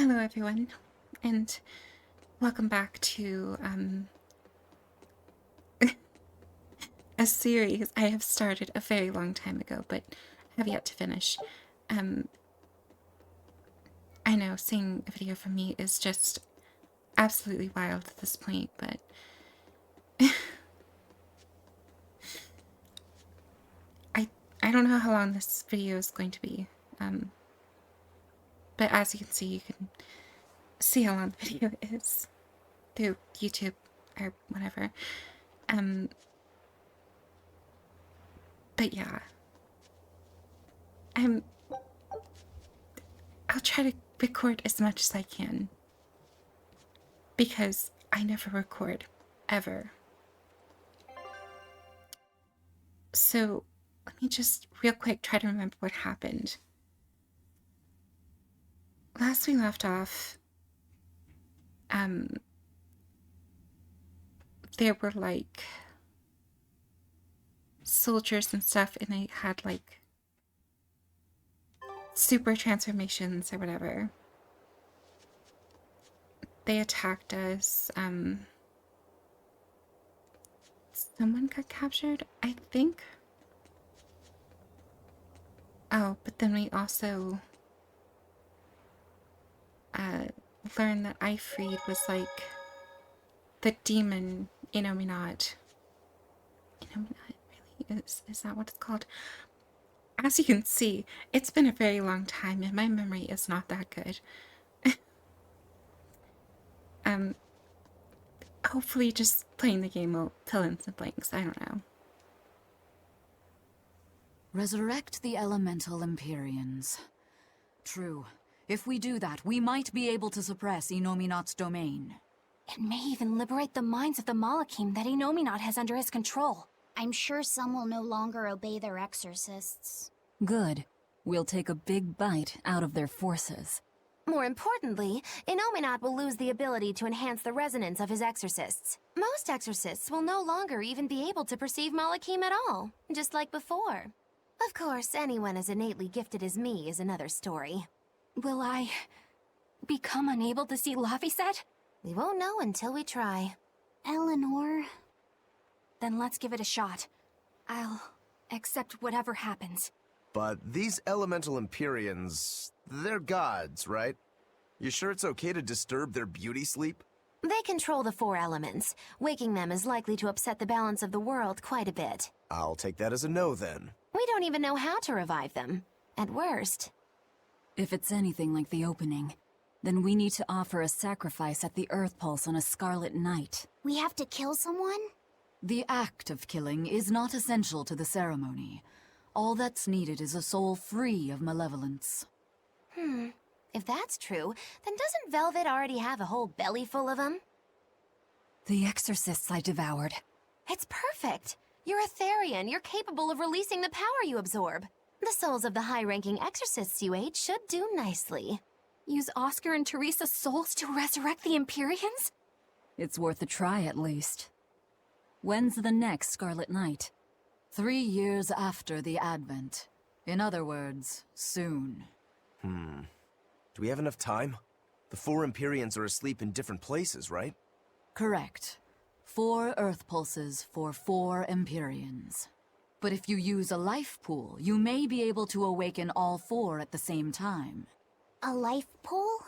Hello everyone, and welcome back to a series I have started a very long time ago, but have yet to finish. I know seeing a video from me is just absolutely wild at this point, but I don't know how long this video is going to be. But as you can see how long the video is through YouTube or whatever. But yeah. I'll try to record as much as I can. Because I never record, ever. So, let me just real quick try to remember what happened. Last we left off, there were like soldiers and stuff, and they had like super transformations or whatever. They attacked us. Someone got captured, I think. Oh, but then we also learned that Ifreed was like the demon Innominat. Innominat, really? Is that what it's called? As you can see, it's been a very long time and my memory is not that good. Hopefully just playing the game will fill in some blanks, I don't know. Resurrect the elemental Empyreans. True. If we do that, we might be able to suppress Innominat's domain. It may even liberate the minds of the Malachim that Innominat has under his control. I'm sure some will no longer obey their exorcists. Good. We'll take a big bite out of their forces. More importantly, Innominat will lose the ability to enhance the resonance of his exorcists. Most exorcists will no longer even be able to perceive Malachim at all, just like before. Of course, anyone as innately gifted as me is another story. Will I become unable to see Laphicet? We won't know until we try. Eleanor? Then let's give it a shot. I'll accept whatever happens. But these elemental Empyreans, they're gods, right? You sure it's okay to disturb their beauty sleep? They control the 4 elements. Waking them is likely to upset the balance of the world quite a bit. I'll take that as a no then. We don't even know how to revive them. At worst. If it's anything like the opening, then we need to offer a sacrifice at the Earth Pulse on a scarlet night. We have to kill someone? The act of killing is not essential to the ceremony. All that's needed is a soul free of malevolence. If that's true, then doesn't Velvet already have a whole belly full of them? The exorcists I devoured. It's perfect! You're Etherian. You're capable of releasing the power you absorb. The souls of the high-ranking exorcists you ate should do nicely. Use Oscar and Teresa's souls to resurrect the Empyreans? It's worth a try at least. When's the next Scarlet Night? 3 years after the Advent. In other words, soon. Do we have enough time? The 4 Empyreans are asleep in different places, right? Correct. 4 Earth Pulses for 4 Empyreans. But if you use a life pool, you may be able to awaken all 4 at the same time. A life pool?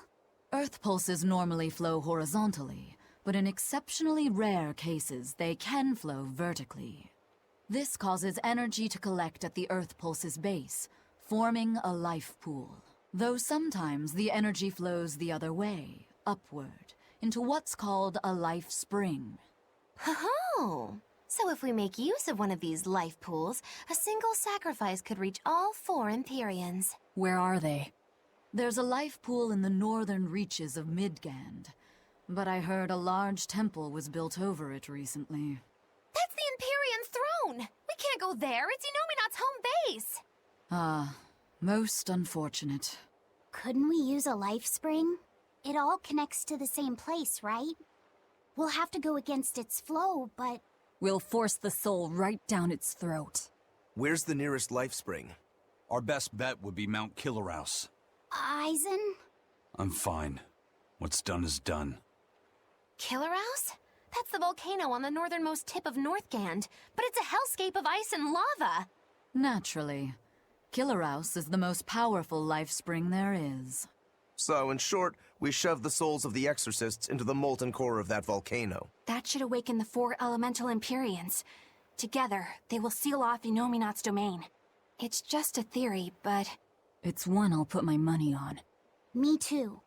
Earth Pulses normally flow horizontally, but in exceptionally rare cases, they can flow vertically. This causes energy to collect at the Earth Pulse's base, forming a life pool. Though sometimes the energy flows the other way, upward, into what's called a life spring. Oh! So if we make use of one of these life pools, a single sacrifice could reach all 4 Empyreans. Where are they? There's a life pool in the northern reaches of Midgand, but I heard a large temple was built over it recently. That's the Empyrean's throne! We can't go there, it's Innominat's home base! Ah, most unfortunate. Couldn't we use a life spring? It all connects to the same place, right? We'll have to go against its flow, but... We'll force the soul right down its throat. Where's the nearest life spring? Our best bet would be Mount Killerhouse. Eisen? I'm fine. What's done is done. Killer House? That's the volcano on the northernmost tip of Northgand, but it's a hellscape of ice and lava. Naturally. Killerhouse is the most powerful life spring there is. So, in short, we shoved the souls of the exorcists into the molten core of that volcano. That should awaken the 4 elemental Empyreans. Together, they will seal off Inominat's domain. It's just a theory, but... It's one I'll put my money on. Me too.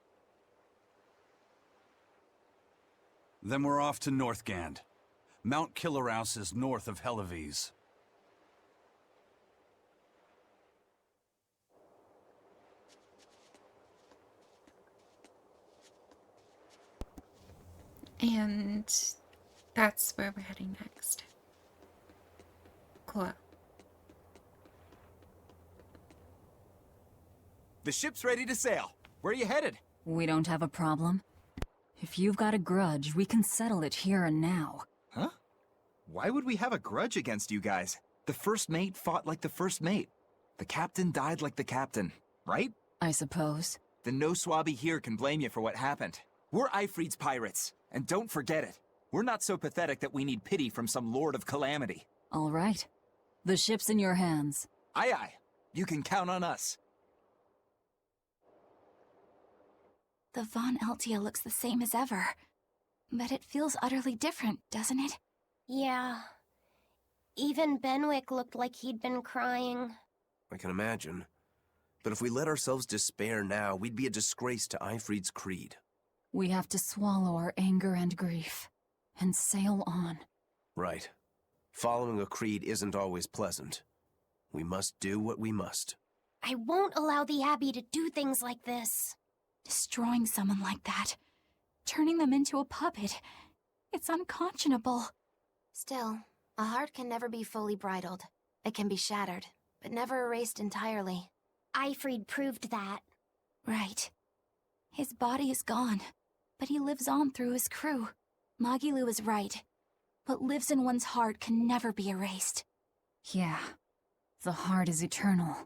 Then we're off to Northgand. Mount Killerhouse is north of Helives. And that's where we're heading next. Cool. The ship's ready to sail. Where are you headed? We don't have a problem. If you've got a grudge, we can settle it here and now. Huh? Why would we have a grudge against you guys? The first mate fought like the first mate. The captain died like the captain, right? I suppose. Then no swabby here can blame you for what happened. We're Ifrit's pirates, and don't forget it. We're not so pathetic that we need pity from some lord of calamity. All right. The ship's in your hands. Aye aye. You can count on us. The Von Eltia looks the same as ever. But it feels utterly different, doesn't it? Yeah. Even Benwick looked like he'd been crying. I can imagine. But if we let ourselves despair now, we'd be a disgrace to Ifrit's creed. We have to swallow our anger and grief, and sail on. Right. Following a creed isn't always pleasant. We must do what we must. I won't allow the Abbey to do things like this. Destroying someone like that. Turning them into a puppet. It's unconscionable. Still, a heart can never be fully bridled. It can be shattered, but never erased entirely. Ifrid proved that. Right. His body is gone, but he lives on through his crew. Magilu is right. What lives in one's heart can never be erased. Yeah. The heart is eternal.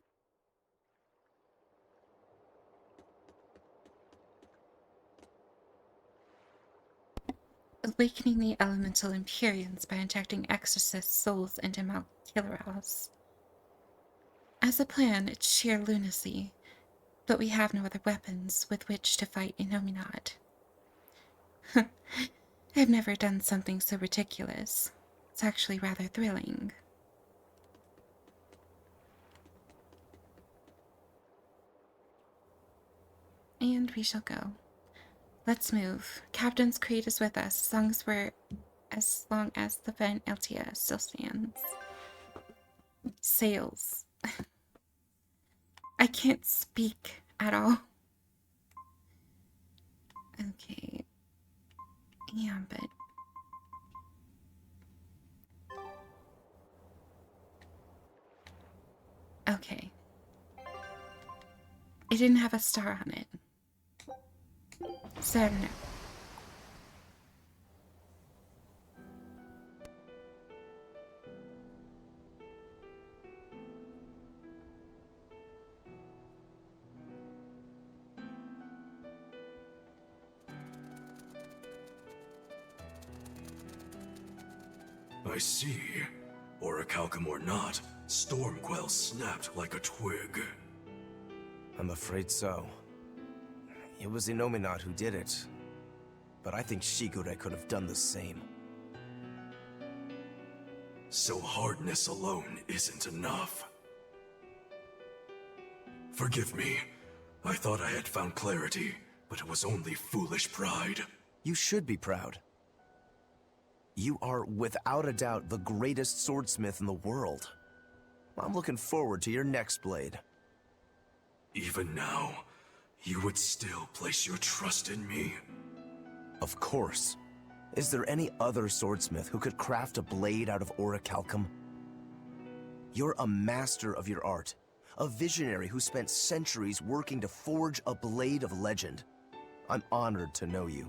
Awakening the elemental Empyreans by injecting exorcist souls into Mount Killerhouse. As a plan, it's sheer lunacy, but we have no other weapons with which to fight Inominat. I've never done something so ridiculous. It's actually rather thrilling. And we shall go. Let's move. Captain's Creed is with us, as long as the Van Eltia still stands. Sails. I can't speak at all. Okay. Yeah, but... Okay. It didn't have a star on it. So I don't know. I see. Orichalcum or not, Stormquell snapped like a twig. I'm afraid so. It was Inominat who did it. But I think Shigure could have done the same. So hardness alone isn't enough. Forgive me. I thought I had found clarity, but it was only foolish pride. You should be proud. You are, without a doubt, the greatest swordsmith in the world. I'm looking forward to your next blade. Even now, you would still place your trust in me? Of course. Is there any other swordsmith who could craft a blade out of orichalcum? You're a master of your art, a visionary who spent centuries working to forge a blade of legend. I'm honored to know you.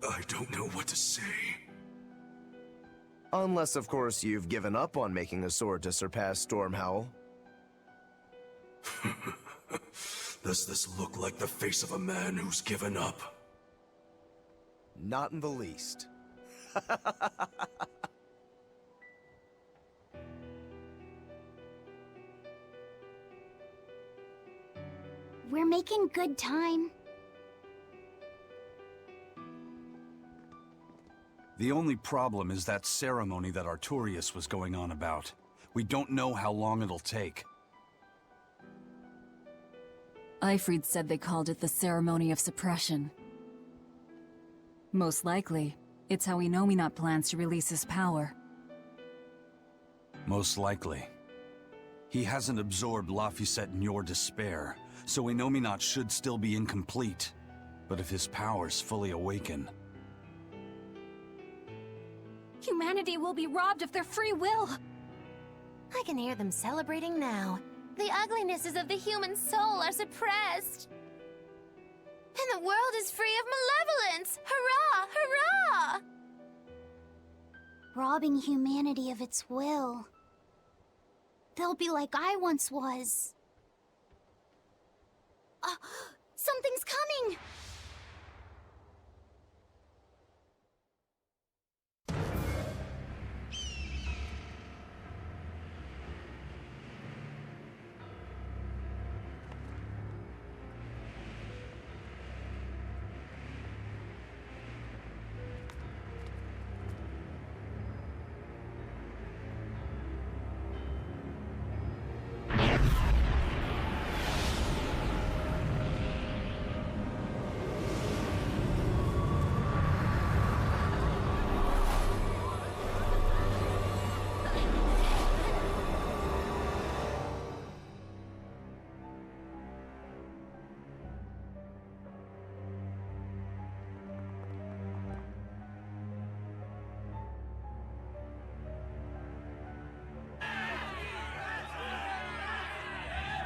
I don't know what to say. Unless, of course, you've given up on making a sword to surpass Stormhowl. Does this look like the face of a man who's given up? Not in the least. We're making good time. The only problem is that ceremony that Arturius was going on about. We don't know how long it'll take. Ifrid said they called it the Ceremony of Suppression. Most likely, it's how Inominat plans to release his power. Most likely. He hasn't absorbed Laphicet in your despair, so Inominat should still be incomplete. But if his powers fully awaken... Humanity will be robbed of their free will! I can hear them celebrating now. The uglinesses of the human soul are suppressed. And the world is free of malevolence! Hurrah! Hurrah! Robbing humanity of its will. They'll be like I once was. Something's coming!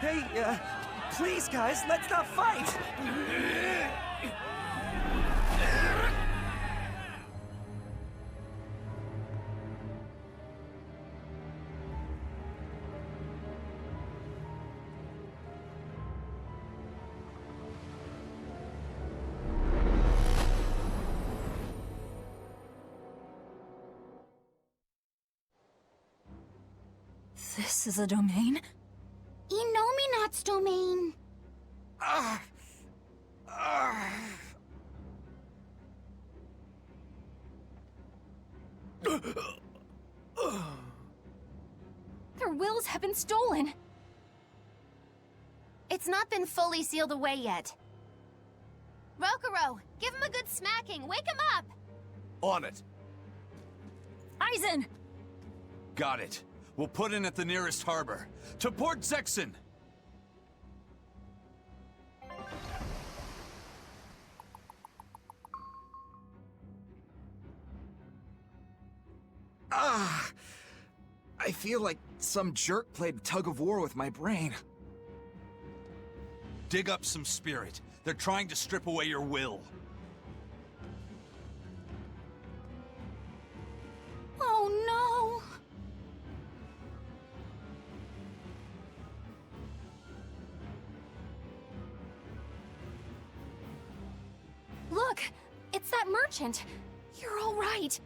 Hey, please guys, let's not fight! This is a domain? Inominat's domain. Their wills have been stolen! It's not been fully sealed away yet. Rokuro, give him a good smacking. Wake him up! On it! Aizen! Got it. We'll put in at the nearest harbor. To Port Zexen! I feel like some jerk played tug of war with my brain. Dig up some spirit. They're trying to strip away your will. Oh no! Look! It's that merchant! You're all right!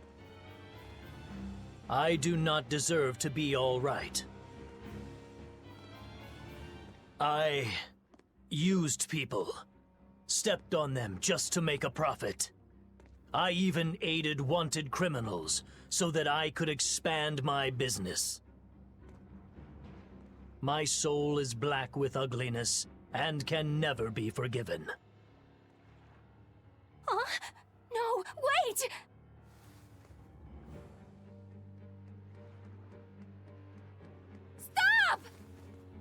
I do not deserve to be all right. I used people, stepped on them just to make a profit. I even aided wanted criminals so that I could expand my business. My soul is black with ugliness and can never be forgiven. Huh? No, wait! Stop!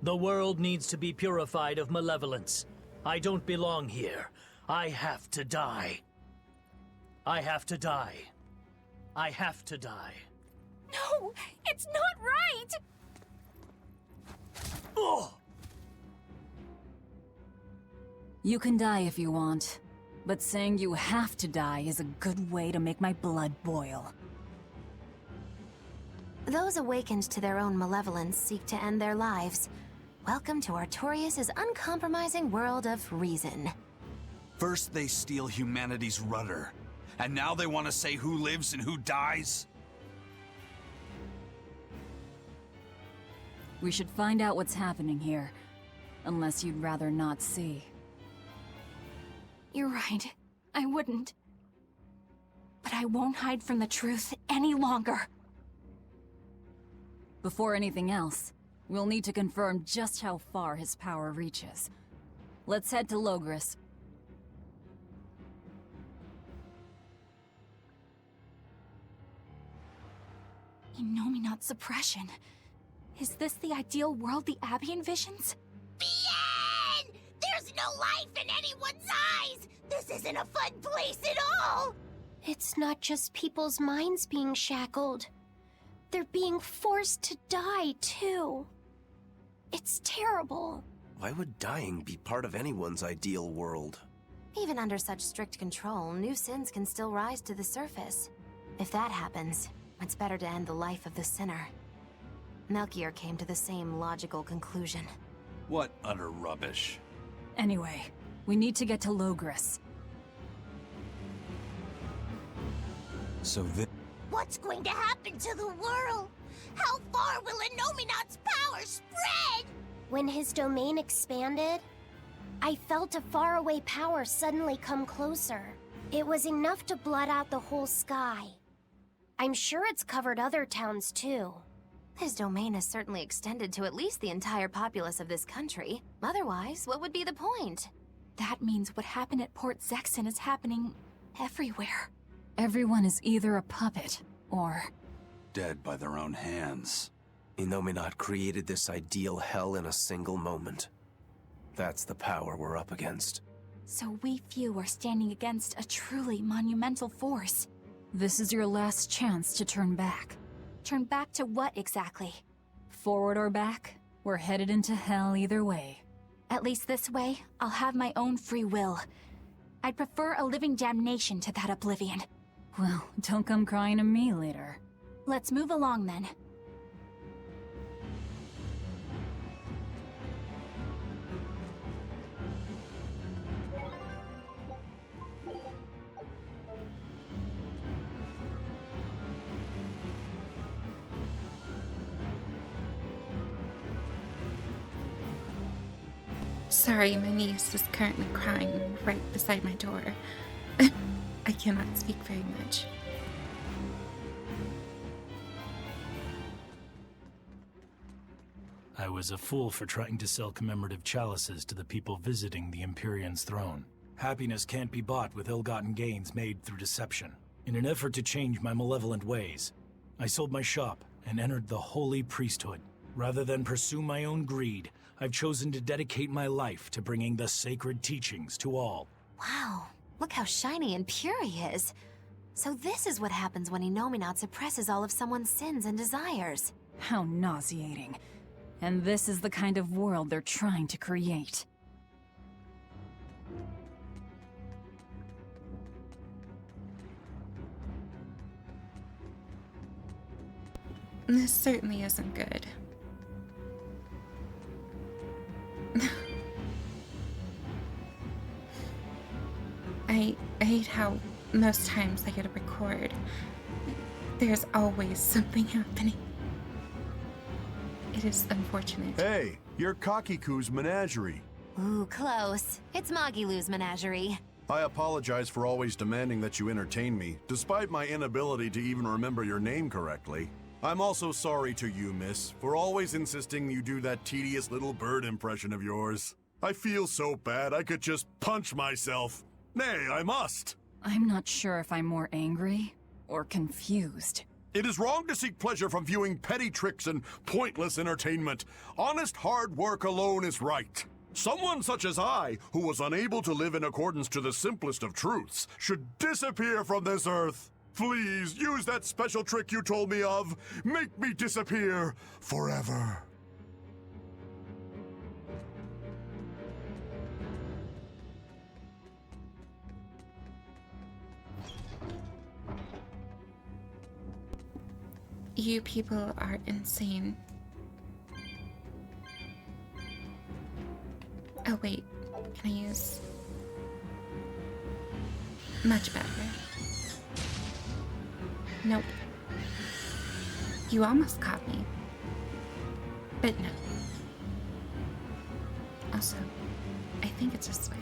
The world needs to be purified of malevolence. I don't belong here. I have to die. I have to die. I have to die. No, it's not right! Oh! You can die if you want, but saying you have to die is a good way to make my blood boil. Those awakened to their own malevolence seek to end their lives. Welcome to Artorias' uncompromising world of reason. First they steal humanity's rudder, and now they want to say who lives and who dies? We should find out what's happening here. Unless you'd rather not see. You're right. I wouldn't. But I won't hide from the truth any longer. Before anything else, we'll need to confirm just how far his power reaches. Let's head to Logris. Innominate suppression. Is this the ideal world the Abbey envisions? Bien! There's no life in anyone's eyes! This isn't a fun place at all! It's not just people's minds being shackled. They're being forced to die, too. It's terrible. Why would dying be part of anyone's ideal world? Even under such strict control, new sins can still rise to the surface. If that happens, it's better to end the life of the sinner. Melchior came to the same logical conclusion. What utter rubbish. Anyway, we need to get to Logris. So this... What's going to happen to the world? How far will Innominate's power spread? When his domain expanded, I felt a faraway power suddenly come closer. It was enough to blot out the whole sky. I'm sure it's covered other towns too. His domain has certainly extended to at least the entire populace of this country. Otherwise, what would be the point? That means what happened at Port Zexon is happening everywhere. Everyone is either a puppet, or... dead by their own hands. Innominate created this ideal hell in a single moment. That's the power we're up against. So we few are standing against a truly monumental force. This is your last chance to turn back. Turn back to what exactly? Forward or back, we're headed into hell either way. At least this way, I'll have my own free will. I'd prefer a living damnation to that oblivion. Well, don't come crying to me later. Let's move along then. Sorry, my niece is currently crying right beside my door. I cannot speak very much. I was a fool for trying to sell commemorative chalices to the people visiting the Empyrean's throne. Happiness can't be bought with ill-gotten gains made through deception. In an effort to change my malevolent ways, I sold my shop and entered the holy priesthood. Rather than pursue my own greed, I've chosen to dedicate my life to bringing the sacred teachings to all. Wow, look how shiny and pure he is. So this is what happens when Innominate suppresses all of someone's sins and desires. How nauseating. And this is the kind of world they're trying to create. This certainly isn't good. I hate how most times I get a record. There's always something happening. It is unfortunate. Hey, you're Kakiku's menagerie. Ooh, close. It's Magilou's menagerie. I apologize for always demanding that you entertain me, despite my inability to even remember your name correctly. I'm also sorry to you, miss, for always insisting you do that tedious little bird impression of yours. I feel so bad I could just punch myself. Nay, I must. I'm not sure if I'm more angry or confused. It is wrong to seek pleasure from viewing petty tricks and pointless entertainment. Honest hard work alone is right. Someone such as I, who was unable to live in accordance to the simplest of truths, should disappear from this earth. Please, use that special trick you told me of. Make me disappear forever. You people are insane. Oh, wait. Can I use... Much better. Nope. You almost caught me. But no. Also, I think it's this way.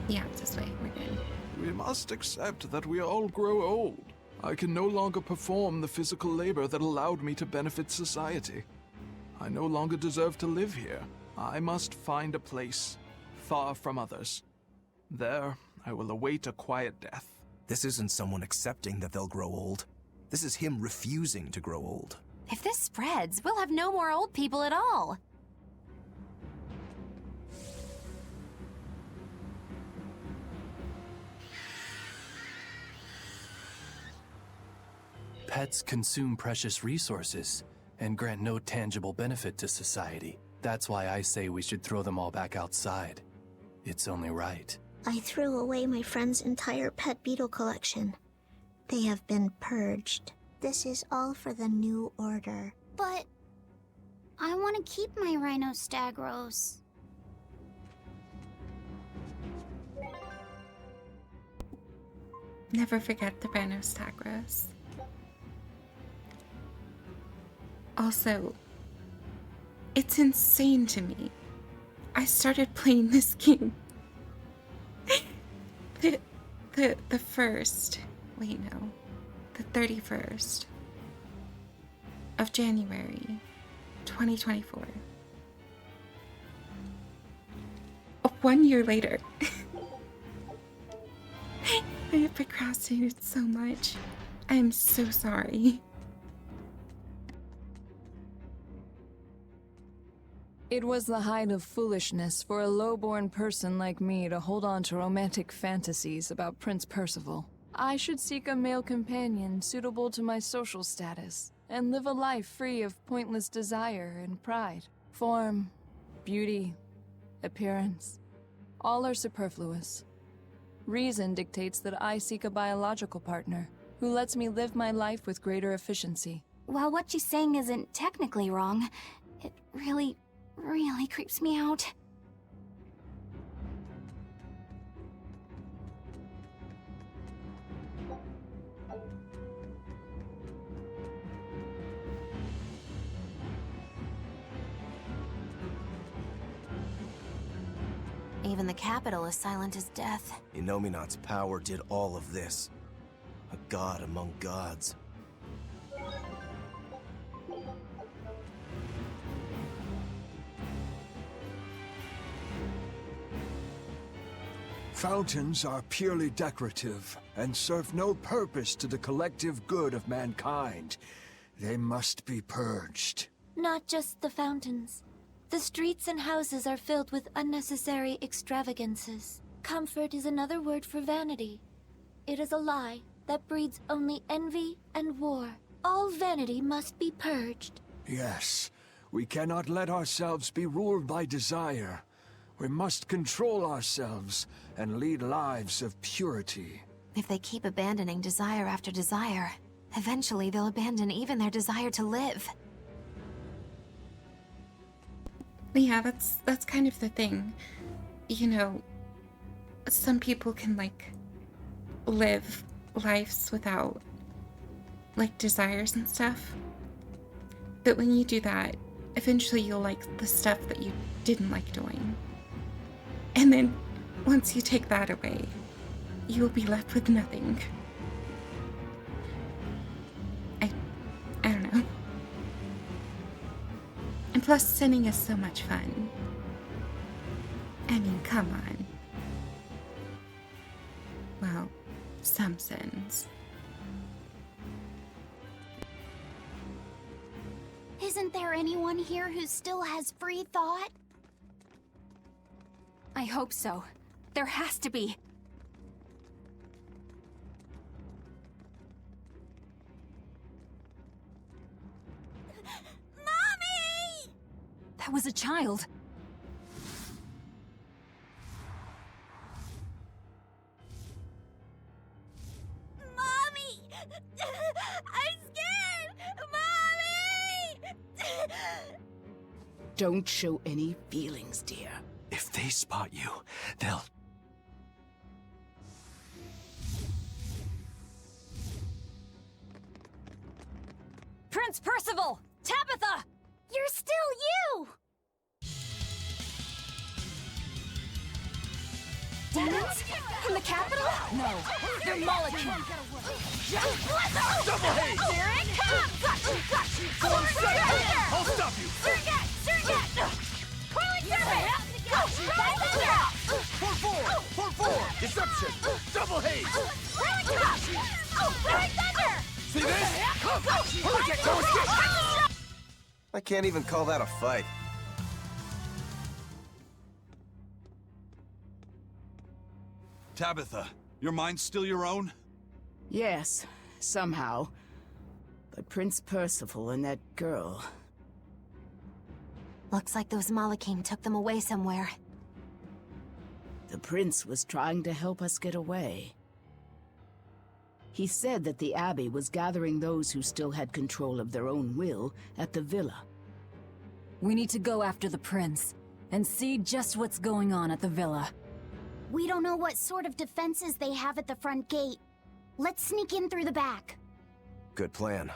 Yeah, it's this way. We're good. We must accept that we all grow old. I can no longer perform the physical labor that allowed me to benefit society. I no longer deserve to live here. I must find a place far from others. There, I will await a quiet death. This isn't someone accepting that they'll grow old. This is him refusing to grow old. If this spreads, we'll have no more old people at all. Pets consume precious resources and grant no tangible benefit to society. That's why I say we should throw them all back outside. It's only right. I threw away my friend's entire pet beetle collection. They have been purged. This is all for the new order. But I want to keep my Rhinostagros. Never forget the Rhinostagros. Also, it's insane to me. I started playing this game. the first, wait no, the 31st of January, 2024. 1 year later. I have procrastinated so much. I am so sorry. It was the height of foolishness for a low-born person like me to hold on to romantic fantasies about Prince Percival. I should seek a male companion suitable to my social status, and live a life free of pointless desire and pride. Form, beauty, appearance, all are superfluous. Reason dictates that I seek a biological partner, who lets me live my life with greater efficiency. While what she's saying isn't technically wrong, it really creeps me out. Even the capital is silent as death. Innominat's power did all of this. A god among gods. Fountains are purely decorative and serve no purpose to the collective good of mankind. They must be purged. Not just the fountains. The streets and houses are filled with unnecessary extravagances. Comfort is another word for vanity. It is a lie that breeds only envy and war. All vanity must be purged. Yes, we cannot let ourselves be ruled by desire. We must control ourselves and lead lives of purity. If they keep abandoning desire after desire, eventually they'll abandon even their desire to live. Yeah, that's kind of the thing. You know, some people can, like, live lives without, like, desires and stuff. But when you do that, eventually you'll like the stuff that you didn't like doing. And then, once you take that away, you will be left with nothing. I don't know. And plus, sinning is so much fun. I mean, come on. Well, some sins. Isn't there anyone here who still has free thought? I hope so. There has to be. Mommy! That was a child. Mommy! I'm scared! Mommy! Don't show any feelings, dear. If they spot you, they'll... Prince Percival! Tabitha! You're still you! Demons? In the capital? No, they're Malekin. Double haze! Here it comes! I'll stop you! Surget! Coiling Serpent! For 4! Deception! Double haze! Coiling Cup! Throwing Thunder! See this? I can't even call that a fight. Tabitha, your mind's still your own? Yes, somehow. But Prince Percival and that girl... Looks like those Malekim took them away somewhere. The prince was trying to help us get away. He said that the Abbey was gathering those who still had control of their own will at the villa. We need to go after the prince, and see just what's going on at the villa. We don't know what sort of defenses they have at the front gate. Let's sneak in through the back. Good plan.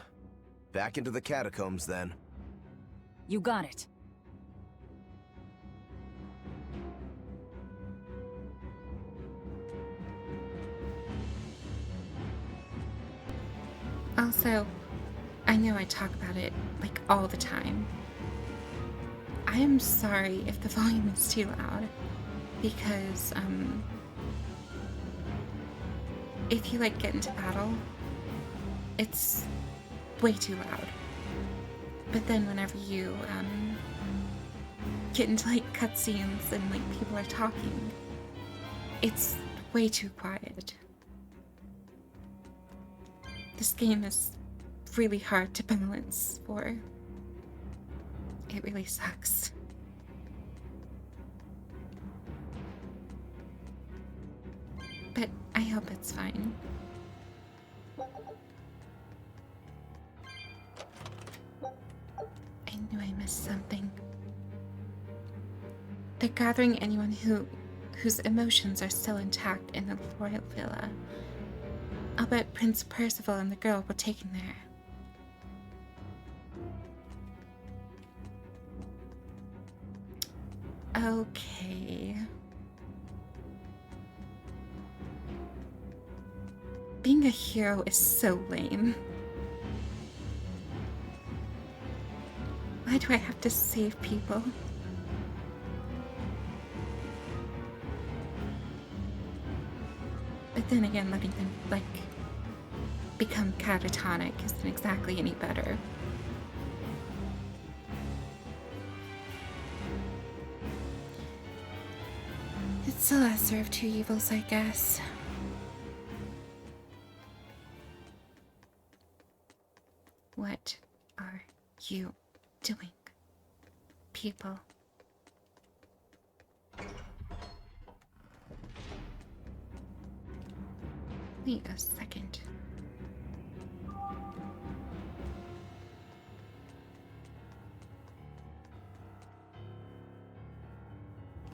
Back into the catacombs, then. You got it. Also, I know I talk about it, like, all the time. I am sorry if the volume is too loud, because, if you, like, get into battle, it's way too loud. But then whenever you, get into, like, cutscenes and, like, people are talking, it's way too quiet. This game is really hard to balance for. It really sucks. But I hope it's fine. I knew I missed something. They're gathering anyone whose emotions are still intact in the royal villa. I'll bet Prince Percival and the girl were taken there. Okay. Being a hero is so lame. Why do I have to save people? But then again, letting them, like, become catatonic isn't exactly any better. It's the lesser of two evils, I guess. What are you doing, people? Wait a second.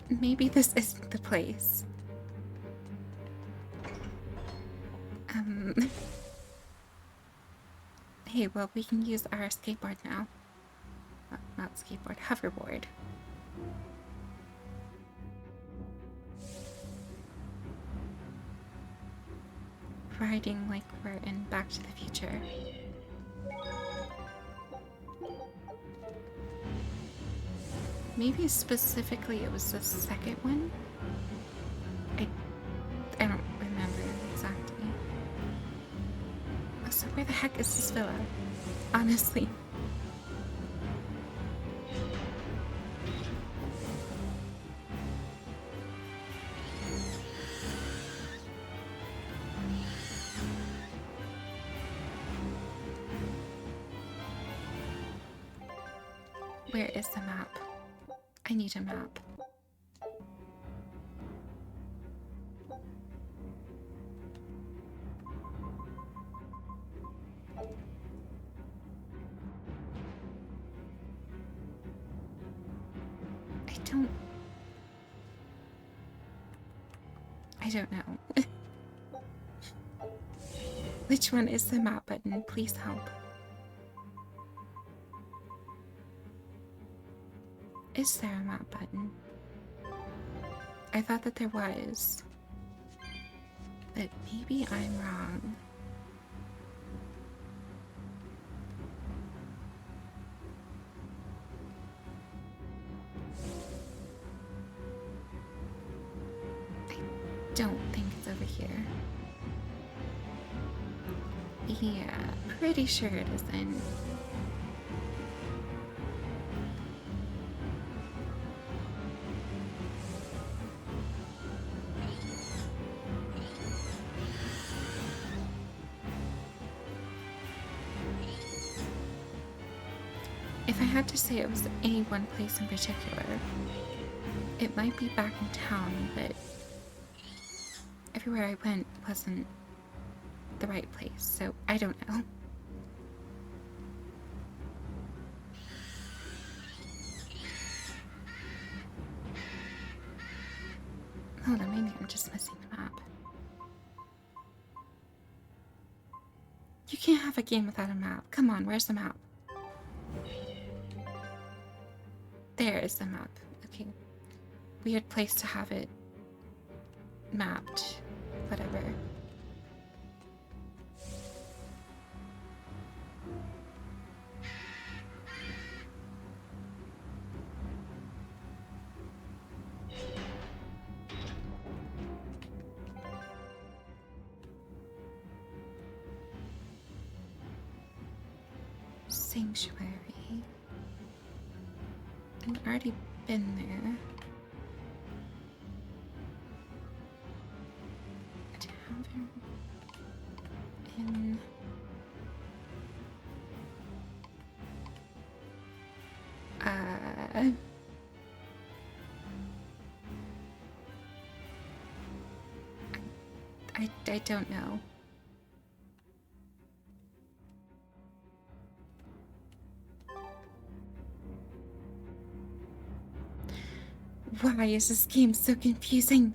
Maybe this isn't the place. Hey, well, we can use our skateboard now. Not skateboard, hoverboard. Riding like we're in Back to the Future. Maybe specifically it was the second one? I don't remember exactly. So where the heck is this villa? Honestly. Where is the map? I need a map. I don't know. Which one is the map button? Please help. Is there a map button? I thought that there was. But maybe I'm wrong. I don't think it's over here. Yeah, pretty sure it isn't. If I had to say it was any one place in particular, it might be back in town, but everywhere I went wasn't the right place, so I don't know. Hold on, maybe I'm just missing the map. You can't have a game without a map. Come on, where's the map? There is the map. Okay. Weird place to have it mapped. Whatever. Sanctuary. I've already been there. Tavern in I don't know. Why is this game so confusing?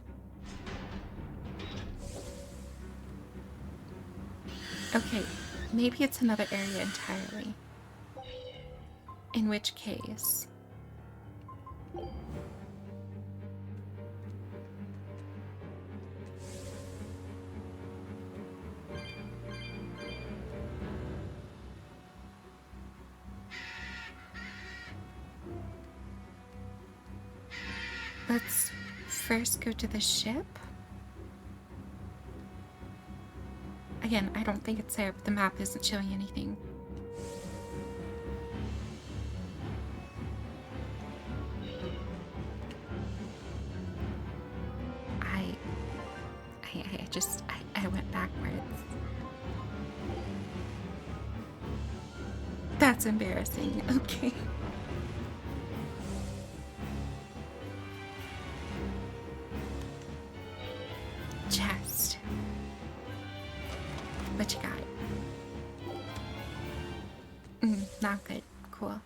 Okay, maybe it's another area entirely. In which case... Let's first go to the ship. Again, I don't think it's there, but the map isn't showing anything. I went backwards. That's embarrassing. Okay. Chest. What you got? Not good. Cool.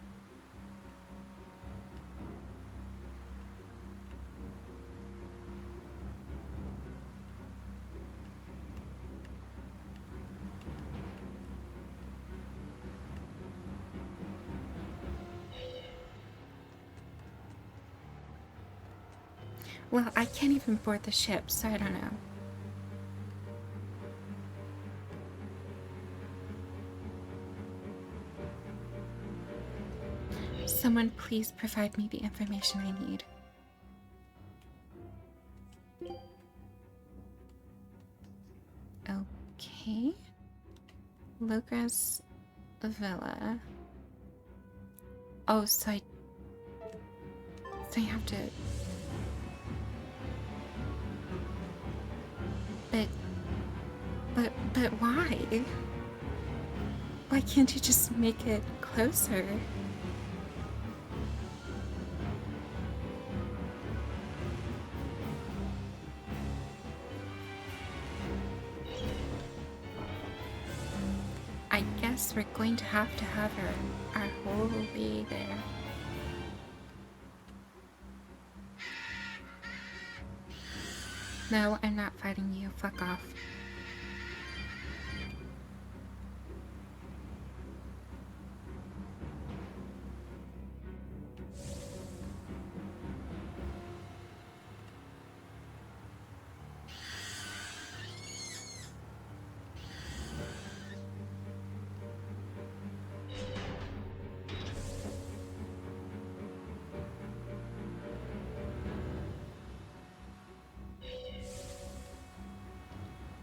Well, I can't even board the ship, so I don't know. Someone please provide me the information I need. Okay. Logra's Villa. Oh, so I have to... But why? Why can't you just make it closer? I guess we're going to have our whole way there. No, I'm not fighting you. Fuck off.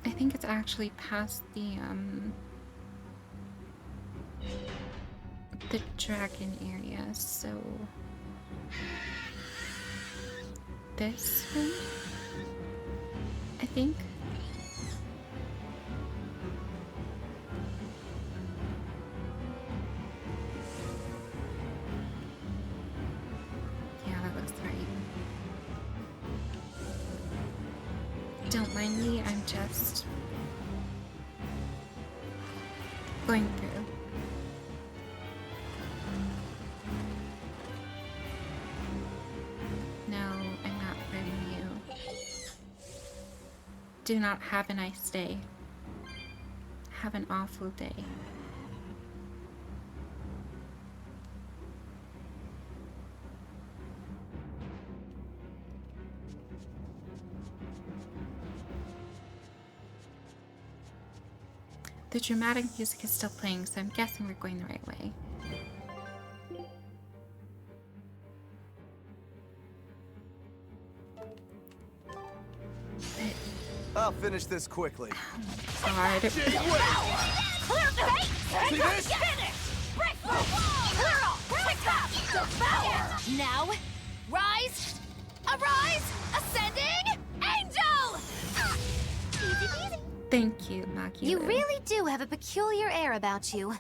I think it's actually past the dragon area, so this one, I think. Yeah, that looks right. Don't mind me, I'm just going through. No, I'm not fighting you. Do not have a nice day. Have an awful day. The dramatic music is still playing, so I'm guessing we're going the right way. I'll finish this quickly. God. Clear the See this? Finish! Break the wall! Hurl! Pick up! Devour! Now, rise! Arise! Ascending! Angel! Easy peasy. Thank you, Maki. You really do have a peculiar air about you.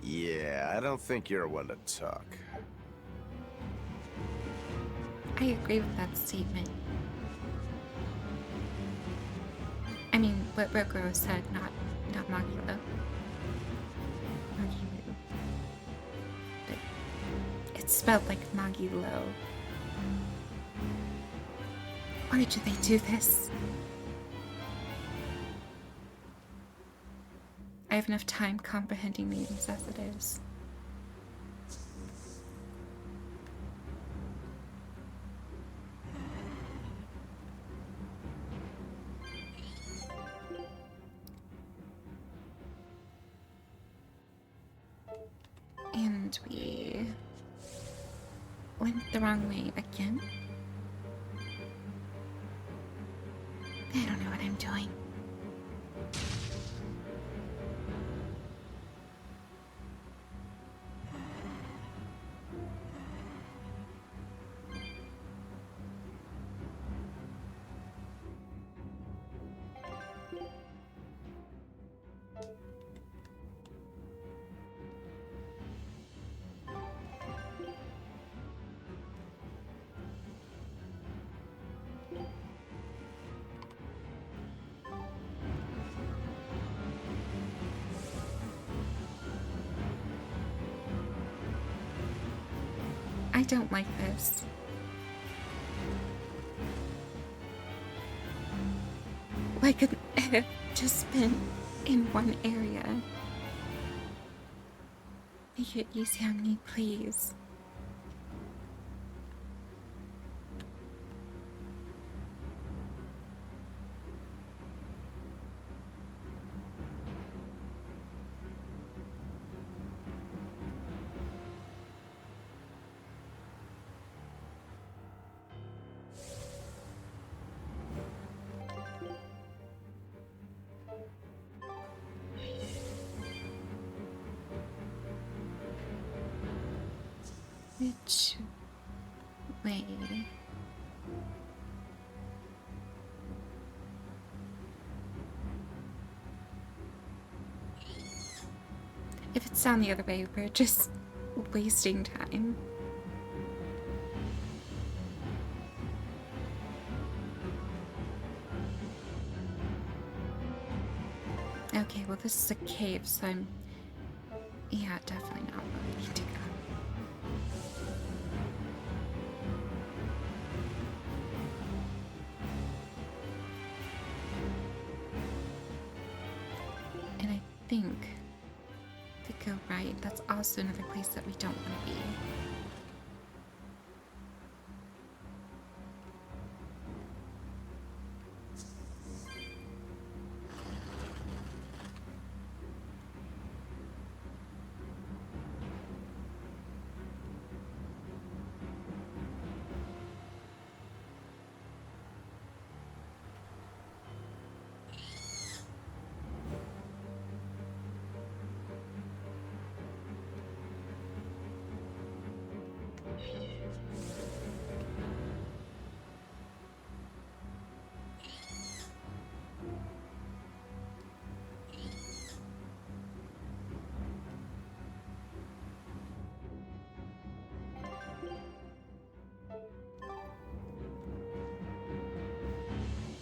Yeah, I don't think you're one to talk. I agree with that statement. I mean, what Rokuro said, not Magilo. Magilu. But it's spelled like Magilo. Why did they do this? I have enough time comprehending names as it is. And we went the wrong way again. I don't know what I'm doing. I don't like this. Why couldn't it have just been in one area? Make it easy on me, please. Which way? If it's down the other way, we're just wasting time. Okay, well this is a cave, so I'm... Yeah, definitely not where we need to go. think to go right. That's also another place that we don't want to be.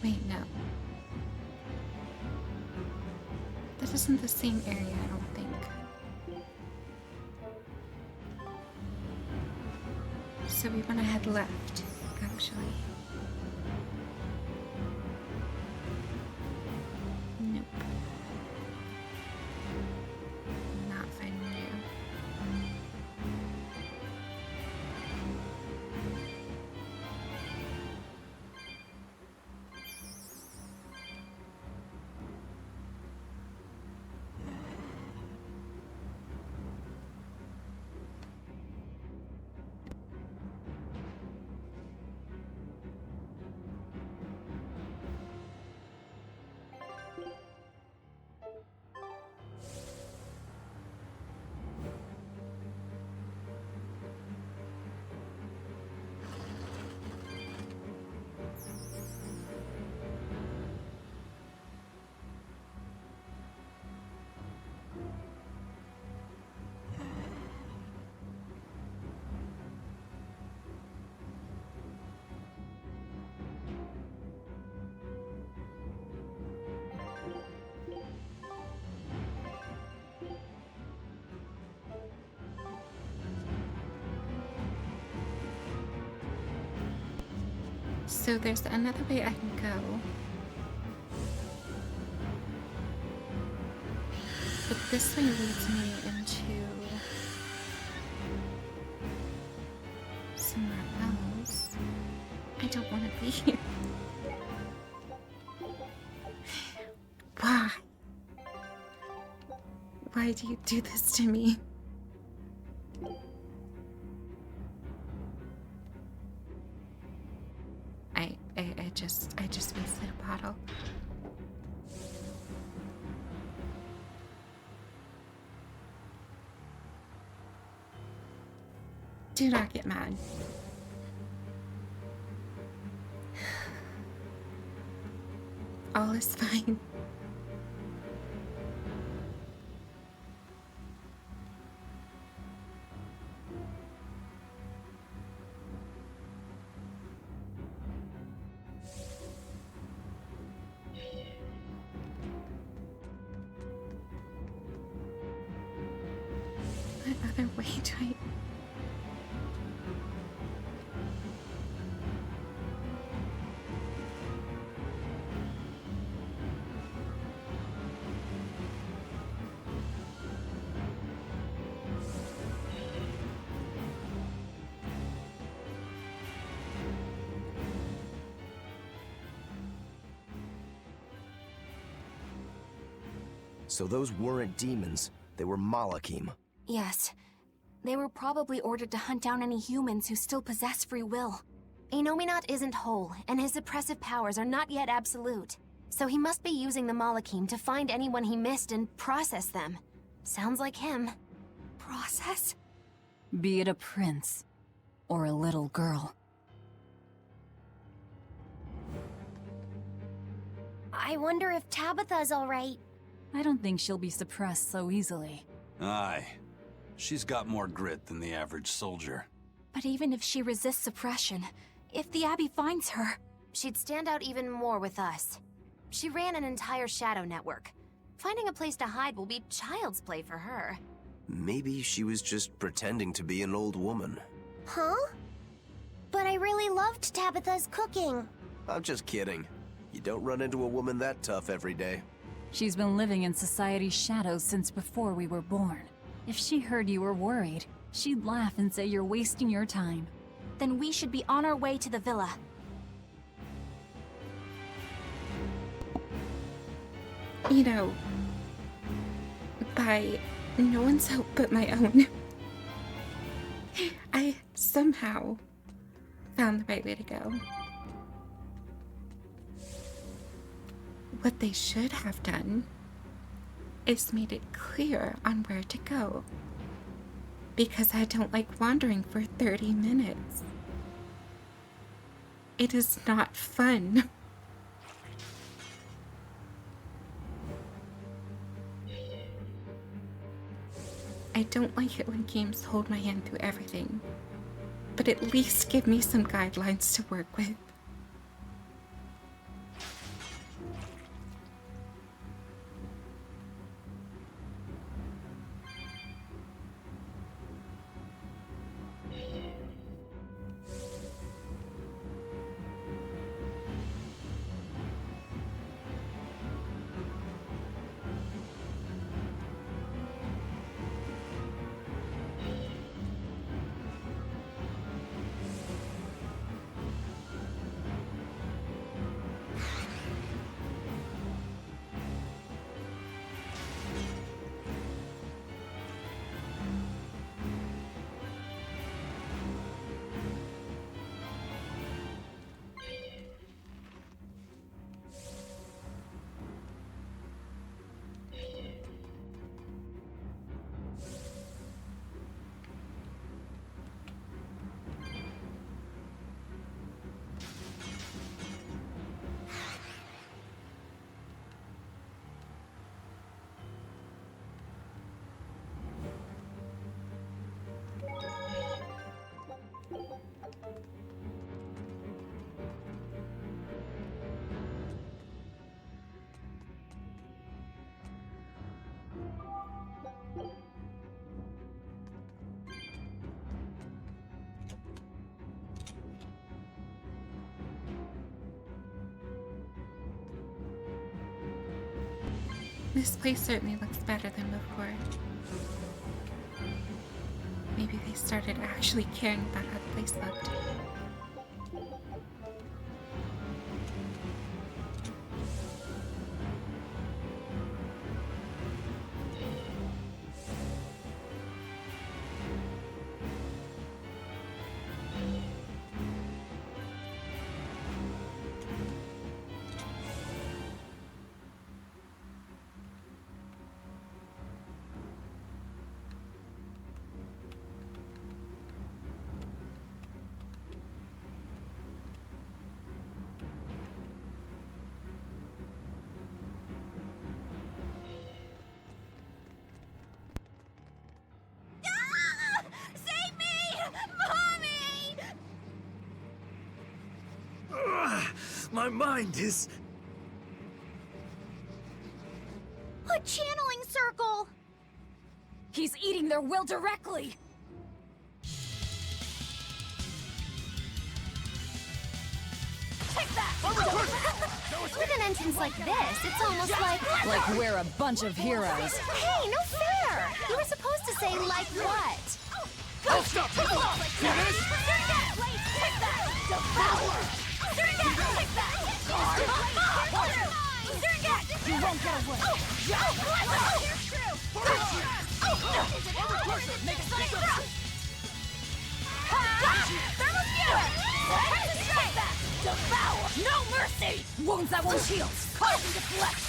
Wait, no. That isn't the same area, I don't think. So we want to head left, actually. Nope. Not finding you. So there's another way I can go. But this way leads me into somewhere else. I don't want to be here. Why? Why do you do this to me? I just wasted a bottle. Do not get mad. All is fine. What other way do I... So those weren't demons, they were Malakim. Yes. They were probably ordered to hunt down any humans who still possess free will. Inominat isn't whole, and his suppressive powers are not yet absolute. So he must be using the Malakim to find anyone he missed and process them. Sounds like him. Process? Be it a prince or a little girl. I wonder if Tabitha's alright. I don't think she'll be suppressed so easily. Aye. She's got more grit than the average soldier. But even if she resists suppression, if the Abbey finds her... She'd stand out even more with us. She ran an entire shadow network. Finding a place to hide will be child's play for her. Maybe she was just pretending to be an old woman. Huh? But I really loved Tabitha's cooking. I'm just kidding. You don't run into a woman that tough every day. She's been living in society's shadows since before we were born. If she heard you were worried, she'd laugh and say you're wasting your time. Then we should be on our way to the villa. You know, by no one's help but my own, I somehow found the right way to go. What they should have done is made it clear on where to go. Because I don't like wandering for 30 minutes. It is not fun. I don't like it when games hold my hand through everything, but at least give me some guidelines to work with. This place certainly looks better than before. Maybe they started actually caring about how the place looked. My mind is... A channeling circle! He's eating their will directly! Take that! With an entrance like this, it's almost like... Like we're a bunch of heroes. Hey, no fair! You were supposed to say, like what? I'll stop you! See this? Take that! Devour! Take that! You won't get away! Here's true! Make a sonic thrust! Devour! No mercy! Wounds that won't heal! Carve into flesh!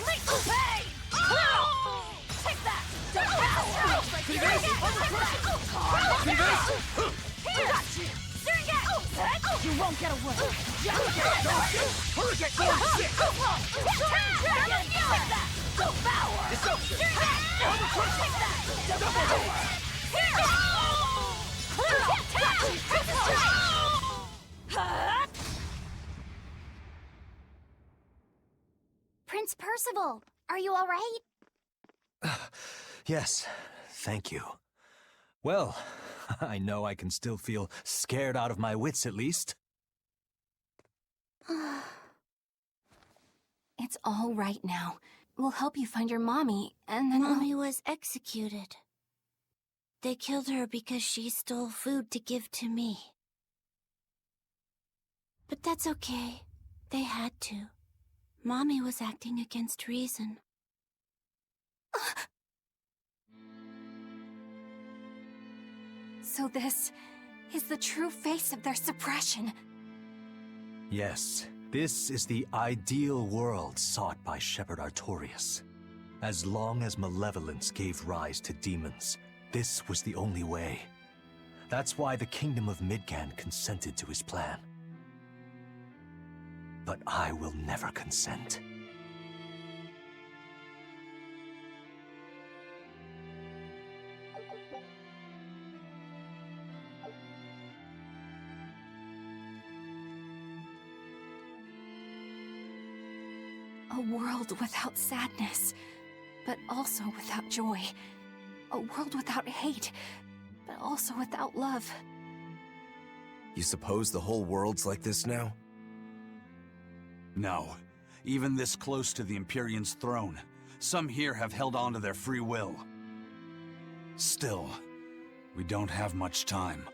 Lethal pain! Take that! Devour! See this? See this? Got you! You won't get away! Devour! Prince Percival, are you all right? Yes, thank you. Well, I know I can still feel scared out of my wits at least. It's all right now. we'll help you find your mommy, and then Mommy was executed. They killed her because she stole food to give to me. But that's okay. They had to. Mommy was acting against reason. So this is the true face of their suppression. Yes, this is the ideal world sought by Shepherd Artorias. As long as Malevolence gave rise to demons, this was the only way. That's why the Kingdom of Midgand consented to his plan. But I will never consent. A world without sadness, but also without joy. A world without hate, but also without love. You suppose the whole world's like this now? No. Even this close to the Empyrean's throne, some here have held on to their free will. Still, we don't have much time.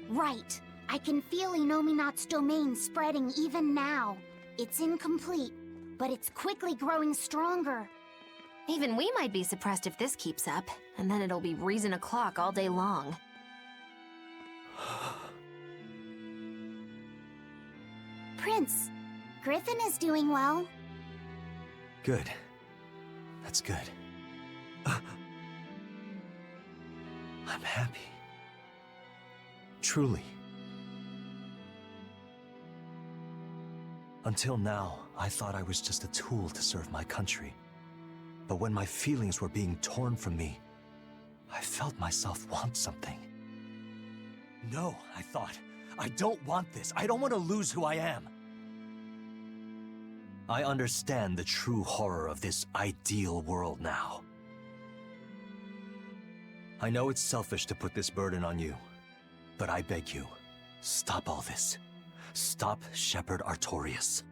Right. I can feel Inominat's domain spreading even now. It's incomplete, but it's quickly growing stronger. Even we might be suppressed if this keeps up, and then it'll be reason o'clock all day long. Prince, Griffin is doing well. Good. That's good. I'm happy. Truly. Until now, I thought I was just a tool to serve my country. But when my feelings were being torn from me, I felt myself want something. No, I thought. I don't want this. I don't want to lose who I am. I understand the true horror of this ideal world now. I know it's selfish to put this burden on you, but I beg you, stop all this. Stop Shepherd Artorias.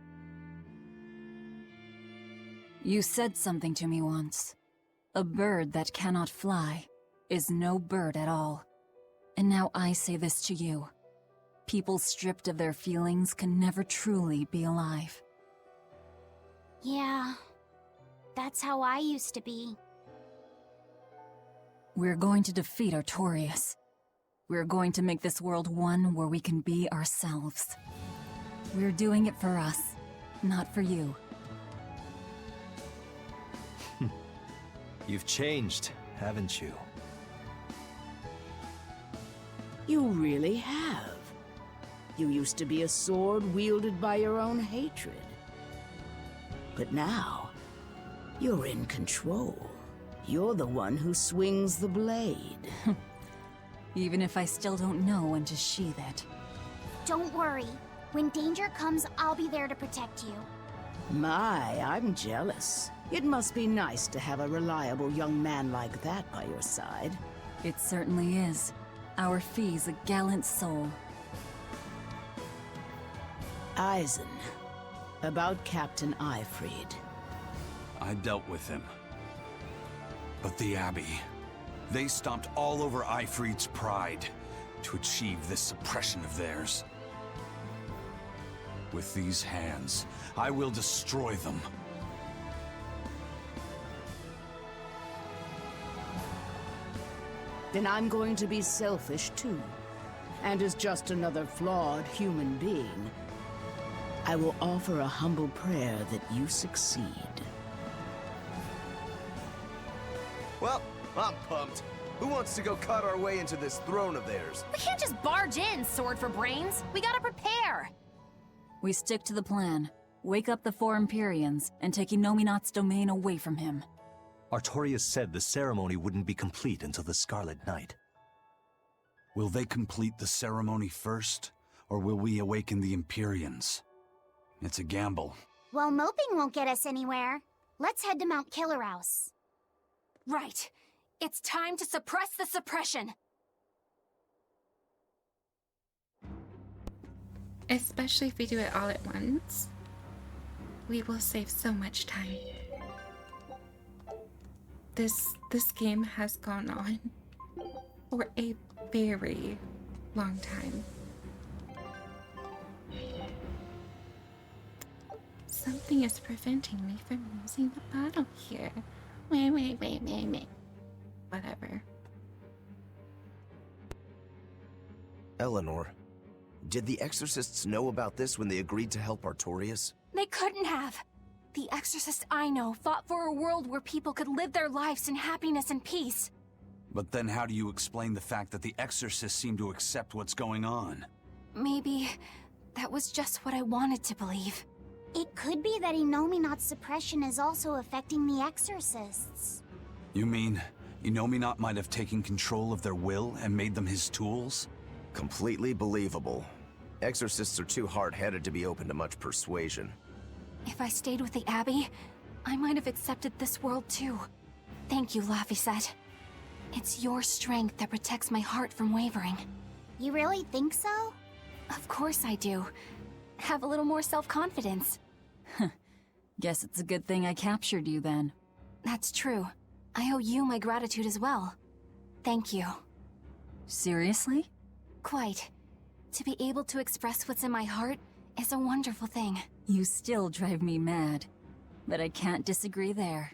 You said something to me once. A bird that cannot fly is no bird at all. And now I say this to you. People stripped of their feelings can never truly be alive. Yeah, that's how I used to be. We're going to defeat Artorias. We're going to make this world one where we can be ourselves. We're doing it for us, not for you. You've changed, haven't you? You really have. You used to be a sword wielded by your own hatred. But now, you're in control. You're the one who swings the blade. Even if I still don't know when to sheathe it. Don't worry. When danger comes, I'll be there to protect you. My, I'm jealous. It must be nice to have a reliable young man like that by your side. It certainly is. Our Fee's a gallant soul. Eisen, about Captain Ifrid. I dealt with him. But the Abbey, they stomped all over Ifrid's pride to achieve this suppression of theirs. With these hands, I will destroy them. Then I'm going to be selfish too. And as just another flawed human being, I will offer a humble prayer that you succeed. Well, I'm pumped. Who wants to go cut our way into this throne of theirs? We can't just barge in, sword for brains. We gotta prepare. We stick to the plan. Wake up the four Empyreans and take Inominat's domain away from him. Artorias said the ceremony wouldn't be complete until the Scarlet Night. Will they complete the ceremony first, or will we awaken the Empyreans? It's a gamble. Well, moping won't get us anywhere. Let's head to Mount Killerhouse. Right. It's time to suppress the suppression. Especially if we do it all at once. We will save so much time. This game has gone on for a very long time. Something is preventing me from using the bottle here. Wait. Whatever. Eleanor, did the Exorcists know about this when they agreed to help Artorias? They couldn't have. The exorcists I know fought for a world where people could live their lives in happiness and peace. But then how do you explain the fact that the Exorcists seem to accept what's going on? Maybe that was just what I wanted to believe. It could be that Innominat's suppression is also affecting the Exorcists. You mean Innominat might have taken control of their will and made them his tools? Completely believable. Exorcists are too hard-headed to be open to much persuasion. If I stayed with the Abbey, I might have accepted this world too. Thank you, Laphicet. It's your strength that protects my heart from wavering. You really think so? Of course I do. Have a little more self-confidence. Guess it's a good thing I captured you then. That's true. I owe you my gratitude as well. Thank you. Seriously? Quite. To be able to express what's in my heart is a wonderful thing. You still drive me mad, but I can't disagree there.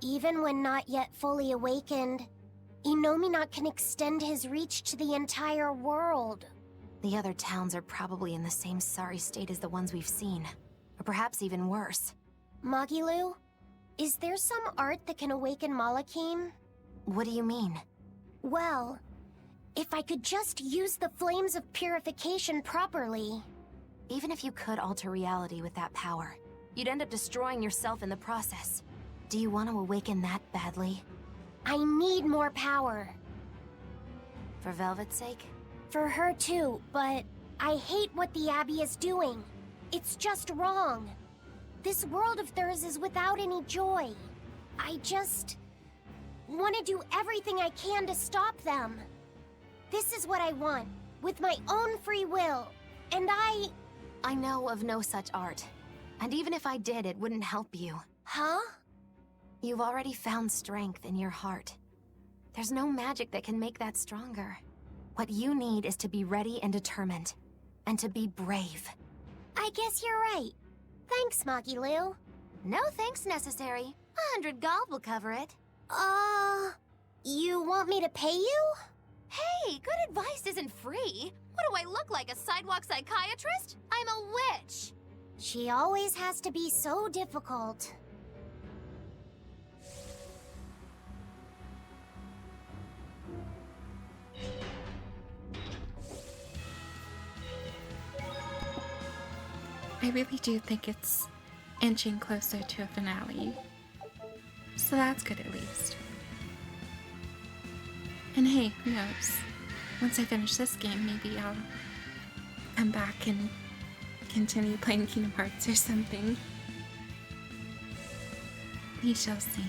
Even when not yet fully awakened, Innominat can extend his reach to the entire world. The other towns are probably in the same sorry state as the ones we've seen. Or perhaps even worse. Magilu, is there some art that can awaken Malakim? What do you mean? Well, if I could just use the flames of purification properly. Even if you could alter reality with that power, you'd end up destroying yourself in the process. Do you want to awaken that badly? I need more power. For Velvet's sake? For her too, but I hate what the Abbey is doing. It's just wrong. This world of theirs is without any joy. I just want to do everything I can to stop them. This is what I want, with my own free will, and I know of no such art. And even if I did, it wouldn't help you. Huh? You've already found strength in your heart. There's no magic that can make that stronger. What you need is to be ready and determined. And to be brave. I guess you're right. Thanks, Magilu. No thanks necessary. 100 gold will cover it. You want me to pay you? Hey, good advice isn't free. What do I look like, a sidewalk psychiatrist? I'm a witch. She always has to be so difficult. I really do think it's inching closer to a finale. So that's good at least. And hey, who knows? Once I finish this game, maybe I'll come back and continue playing Kingdom Hearts or something. We shall see.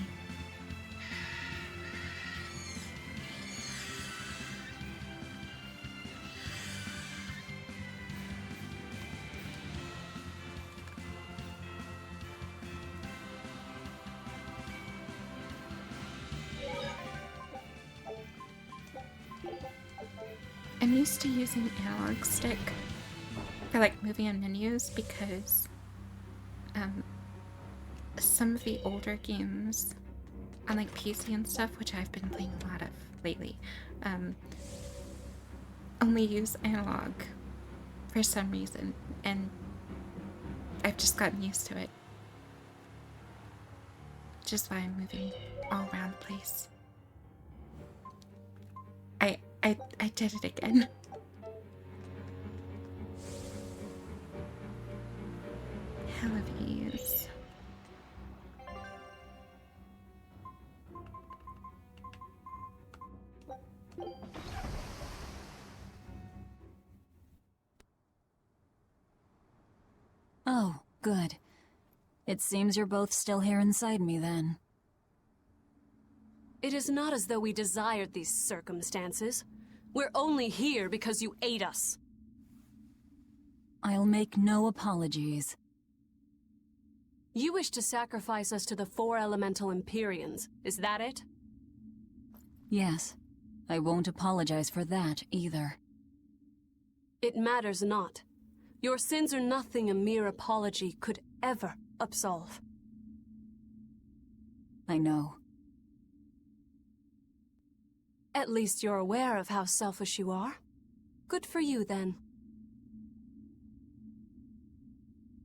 I'm used to using analog stick for like moving on menus because some of the older games on like PC and stuff, which I've been playing a lot of lately, only use analog for some reason, and I've just gotten used to it. Which is why I'm moving all around the place. I did it again. Helies. Oh, good. It seems you're both still here inside me then. It is not as though we desired these circumstances. We're only here because you ate us. I'll make no apologies. You wish to sacrifice us to the 4 elemental Empyreans, is that it? Yes. I won't apologize for that, either. It matters not. Your sins are nothing a mere apology could ever absolve. I know. At least you're aware of how selfish you are. Good for you, then.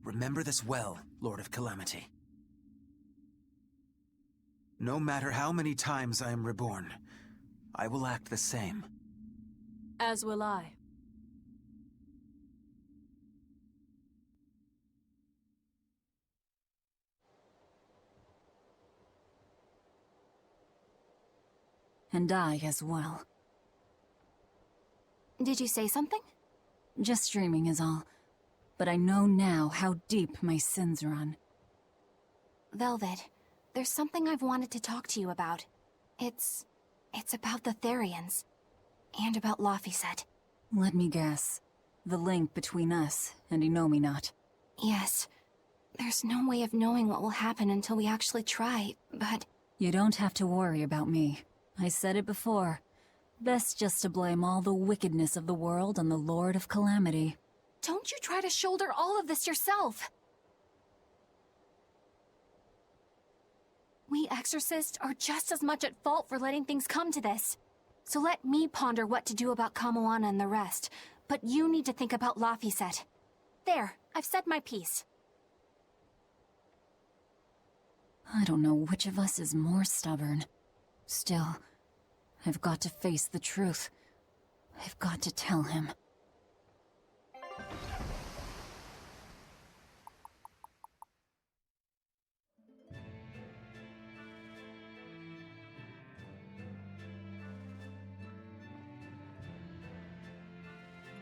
Remember this well, Lord of Calamity. No matter how many times I am reborn, I will act the same. As will I. And I as well. Did you say something? Just dreaming is all. But I know now how deep my sins run. Velvet, there's something I've wanted to talk to you about. It's about the Therians. And about Laphicet. Let me guess. The link between us and Innominat. Yes. There's no way of knowing what will happen until we actually try, but... You don't have to worry about me. I said it before. Best just to blame all the wickedness of the world on the Lord of Calamity. Don't you try to shoulder all of this yourself! We exorcists are just as much at fault for letting things come to this. So let me ponder what to do about Kamoana and the rest, but you need to think about Laphicet. There, I've said my piece. I don't know which of us is more stubborn. Still, I've got to face the truth. I've got to tell him.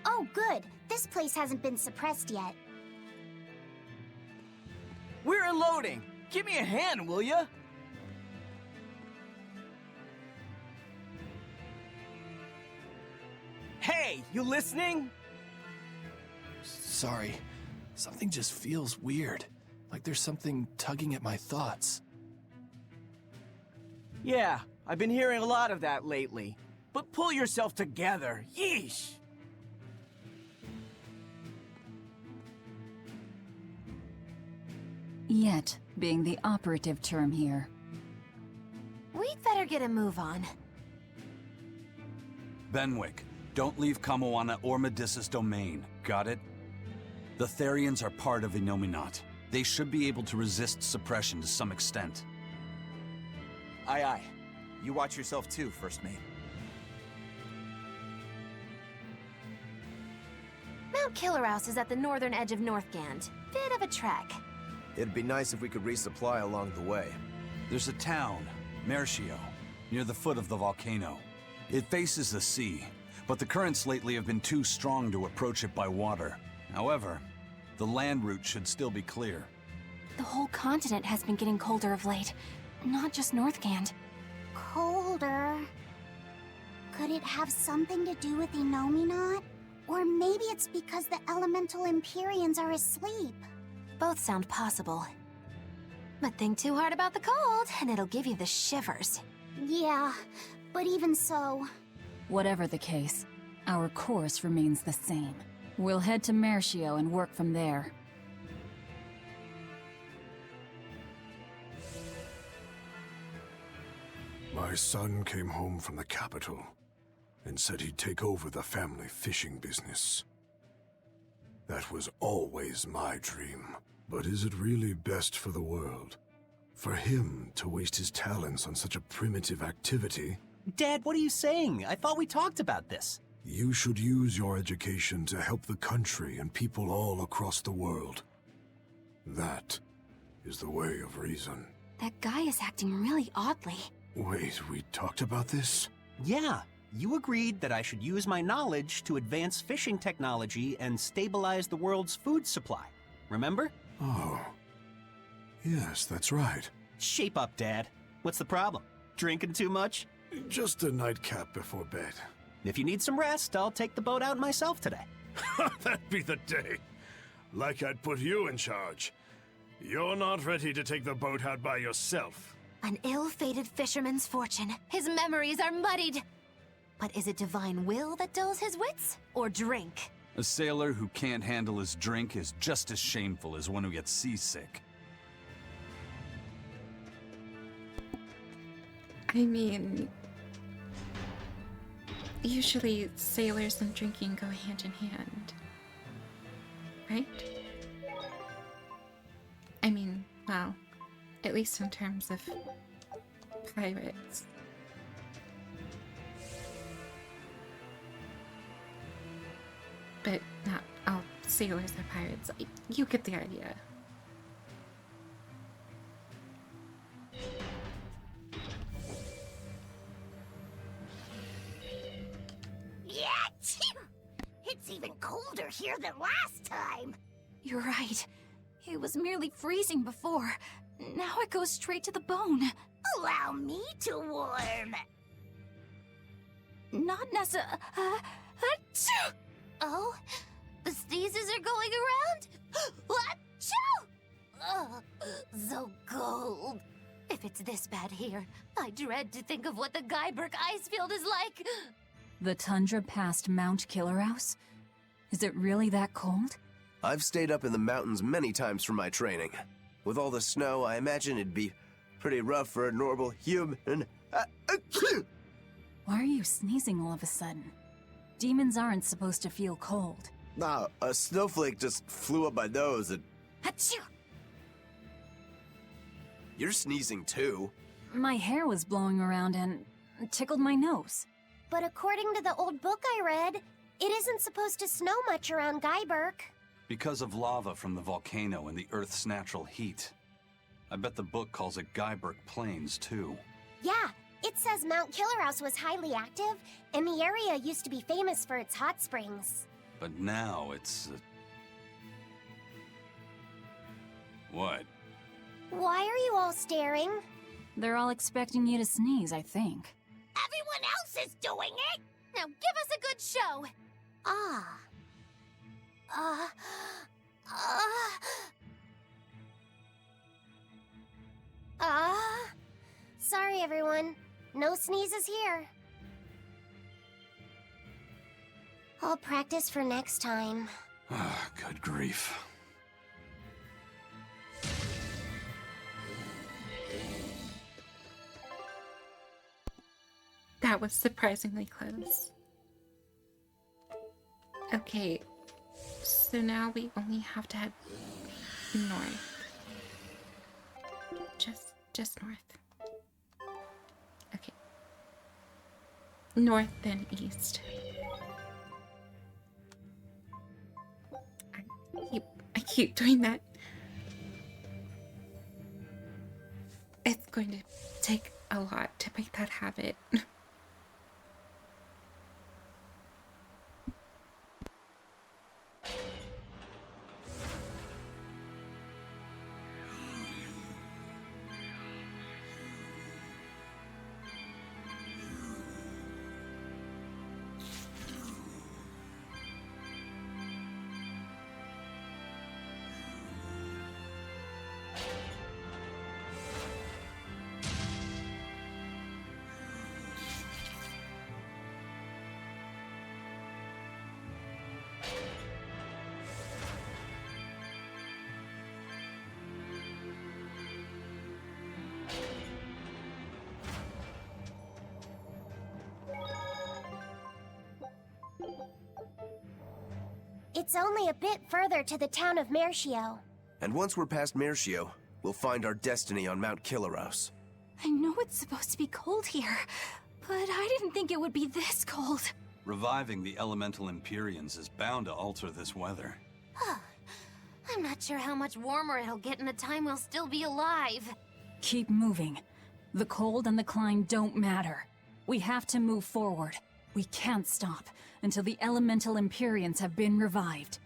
Oh, good. This place hasn't been suppressed yet. We're unloading! Give me a hand, will ya? Hey, you listening? Sorry. Something just feels weird. Like there's something tugging at my thoughts. Yeah, I've been hearing a lot of that lately. But pull yourself together. Yeesh! Yet being the operative term here. We'd better get a move on. Benwick, don't leave Kamoana or Medissa's domain. Got it? The Therians are part of Innominat. They should be able to resist suppression to some extent. Aye, aye. You watch yourself too, First Mate. Mount Killerhouse is at the northern edge of Northgand. Bit of a trek. It'd be nice if we could resupply along the way. There's a town, Mercio, near the foot of the volcano. It faces the sea, but the currents lately have been too strong to approach it by water. However, the land route should still be clear. The whole continent has been getting colder of late, not just Northgand. Colder? Could it have something to do with Innominat? Or maybe it's because the elemental Empyreans are asleep. Both sound possible. But think too hard about the cold, and it'll give you the shivers. Yeah, but even so... Whatever the case, our course remains the same. We'll head to Mercio and work from there. My son came home from the capital and said he'd take over the family fishing business. That was always my dream. But is it really best for the world? For him to waste his talents on such a primitive activity? Dad, what are you saying? I thought we talked about this. You should use your education to help the country and people all across the world. That is the way of reason. That guy is acting really oddly. Wait, we talked about this? Yeah, you agreed that I should use my knowledge to advance fishing technology and stabilize the world's food supply. Remember? Oh. Yes, that's right. Shape up, Dad. What's the problem? Drinking too much? Just a nightcap before bed. If you need some rest, I'll take the boat out myself today. That'd be the day. Like I'd put you in charge. You're not ready to take the boat out by yourself. An ill-fated fisherman's fortune. His memories are muddied. But is it divine will that dulls his wits, or drink? A sailor who can't handle his drink is just as shameful as one who gets seasick. I mean, usually sailors and drinking go hand in hand, right? I mean, well, at least in terms of pirates. But not all sailors are pirates. You get the idea. Yeah, it's even colder here than last time. You're right. It was merely freezing before. Now it goes straight to the bone. Allow me to warm. Not necessarily. Oh, the sneezes are going around? Achoo! Oh, so cold. If it's this bad here, I dread to think of what the Guyberg ice field is like. The tundra past Mount Killerhouse? Is it really that cold? I've stayed up in the mountains many times for my training. With all the snow, I imagine it'd be pretty rough for a normal human. Why are you sneezing all of a sudden? Demons aren't supposed to feel cold. Nah, a snowflake just flew up my nose and... Achoo! You're sneezing too. My hair was blowing around and tickled my nose. But according to the old book I read, it isn't supposed to snow much around Guyberg. Because of lava from the volcano and the Earth's natural heat. I bet the book calls it Guyberg Plains, too. Yeah, it says Mount Killerhouse was highly active, and the area used to be famous for its hot springs. But now it's... What? Why are you all staring? They're all expecting you to sneeze, I think. Everyone else is doing it! Now give us a good show! Sorry everyone. No sneezes here. I'll practice for next time. Good grief. That was surprisingly close. Okay, so now we only have to head north. Just north. Okay. North, then east. I keep doing that. It's going to take a lot to break that habit. It's only a bit further to the town of Mercio. And once we're past Mercio, we'll find our destiny on Mount Killerhouse. I know it's supposed to be cold here, but I didn't think it would be this cold. Reviving the elemental Empyreans is bound to alter this weather. I'm not sure how much warmer it'll get in the time we'll still be alive. Keep moving. The cold and the climb don't matter. We have to move forward. We can't stop until the elemental Empyreans have been revived.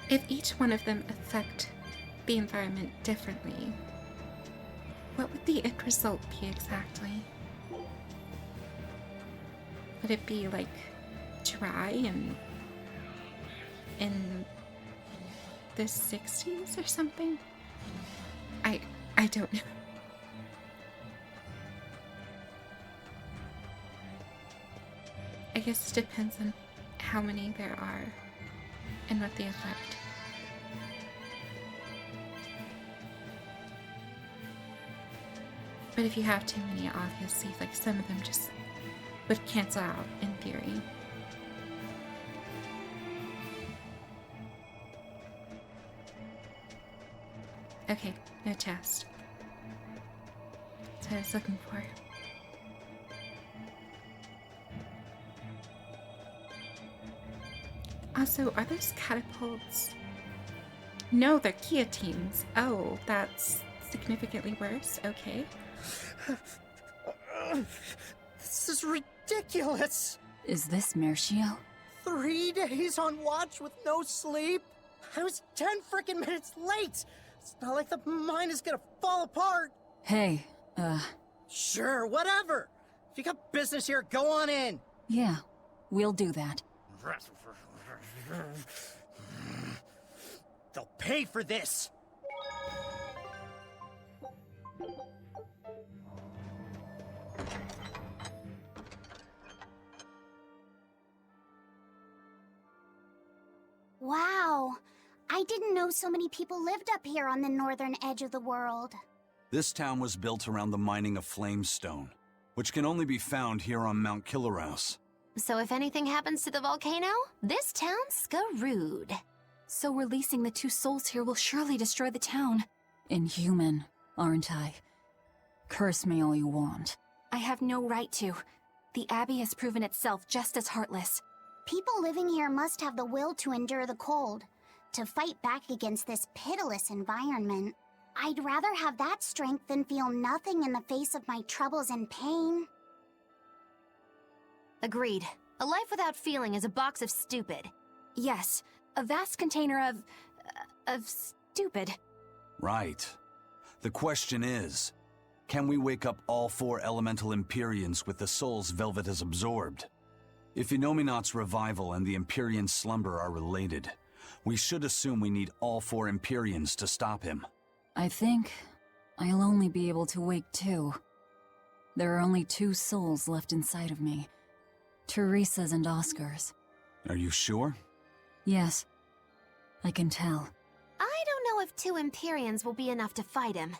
If each one of them affect the environment differently, what would the end result be exactly? Would it be like dry in the 60s or something. I don't know. I guess it depends on how many there are and what they affect. But if you have too many, obviously, like some of them just would cancel out in theory. Okay, no test. That's what I was looking for. Also, are those catapults? No, they're guillotines. Oh, that's significantly worse. Okay. This is ridiculous! Is this Mercio? 3 days on watch with no sleep? I was 10 freaking minutes late! It's not like the mine is gonna fall apart! Hey, Sure, whatever! If you got business here, go on in! yeah, we'll do that. They'll pay for this! Wow. I didn't know so many people lived up here on the northern edge of the world. This town was built around the mining of flamestone, which can only be found here on Mount Killerhouse. So if anything happens to the volcano, this town's screwed. So releasing the 2 souls here will surely destroy the town. Inhuman, aren't I? Curse me all you want. I have no right to. The Abbey has proven itself just as heartless. People living here must have the will to endure the cold, to fight back against this pitiless environment. I'd rather have that strength than feel nothing in the face of my troubles and pain. Agreed. A life without feeling is a box of stupid. Yes, a vast container of stupid. Right. The question is, can we wake up all 4 elemental Empyreans with the souls Velvet has absorbed? If Inominat's revival and the Empyrean slumber are related, we should assume we need all 4 Empyreans to stop him. I think I'll only be able to wake 2. There are only 2 souls left inside of me. Teresa's and Oscar's. Are you sure? Yes. I can tell. I don't know if 2 Empyreans will be enough to fight him.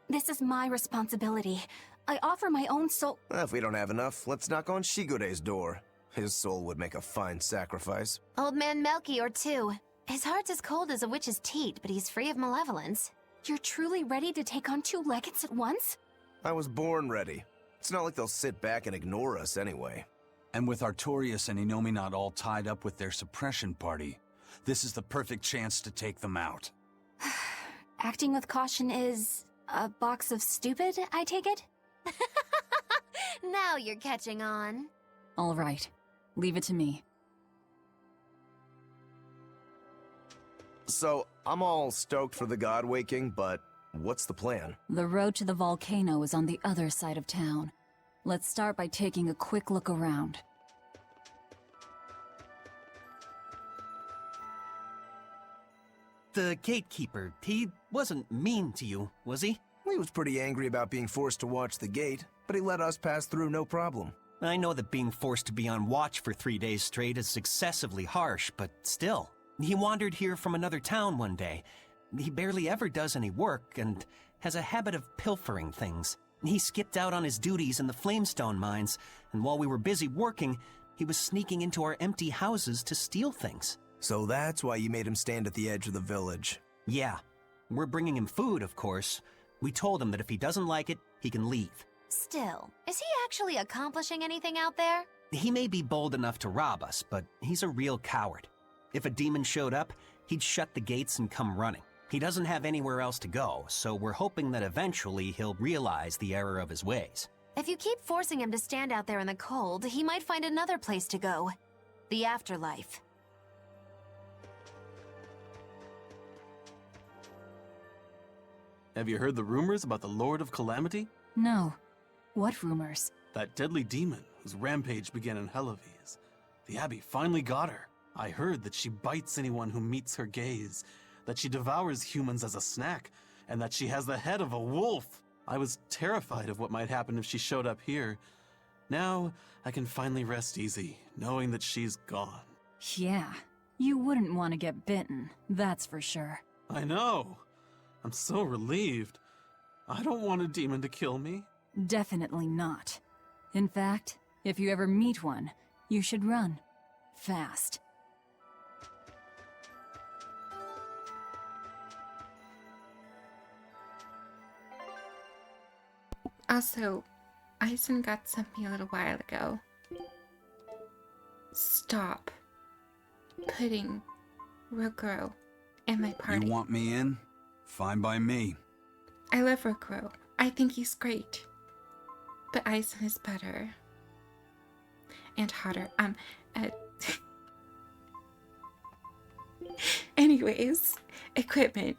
This is my responsibility. I offer my own soul— Well, if we don't have enough, let's knock on Shigode's door. His soul would make a fine sacrifice. Old man Melchior, too. His heart's as cold as a witch's teat, but he's free of malevolence. You're truly ready to take on 2 legates at once? I was born ready. It's not like they'll sit back and ignore us anyway. And with Artorias and Inominat all tied up with their suppression party, this is the perfect chance to take them out. Acting with caution is a box of stupid, I take it? Now you're catching on. All right. Leave it to me. So, I'm all stoked for the god waking, but what's the plan? The road to the volcano is on the other side of town. Let's start by taking a quick look around. The gatekeeper, he wasn't mean to you, was he? He was pretty angry about being forced to watch the gate, but he let us pass through no problem. I know that being forced to be on watch for 3 days straight is excessively harsh, but still. He wandered here from another town one day. He barely ever does any work and has a habit of pilfering things. He skipped out on his duties in the Flamestone mines, and while we were busy working, he was sneaking into our empty houses to steal things. So that's why you made him stand at the edge of the village. Yeah. We're bringing him food, of course. We told him that if he doesn't like it, he can leave. Still, is he actually accomplishing anything out there? He may be bold enough to rob us, but he's a real coward. If a demon showed up, he'd shut the gates and come running. He doesn't have anywhere else to go, so we're hoping that eventually he'll realize the error of his ways. If you keep forcing him to stand out there in the cold, he might find another place to go. The afterlife. Have you heard the rumors about the Lord of Calamity? No. What rumors? That deadly demon whose rampage began in Helavies. The Abbey finally got her. I heard that she bites anyone who meets her gaze, that she devours humans as a snack, and that she has the head of a wolf. I was terrified of what might happen if she showed up here. Now, I can finally rest easy, knowing that she's gone. Yeah, you wouldn't want to get bitten, that's for sure. I know. I'm so relieved. I don't want a demon to kill me. Definitely not. In fact, if you ever meet one, you should run. Fast. Also, Eisen got sent me a little while ago. Stop putting Rokuro in my party. You want me in? Fine by me. I love Rokuro. I think he's great. But Eisen is better. And hotter. Anyways, equipment.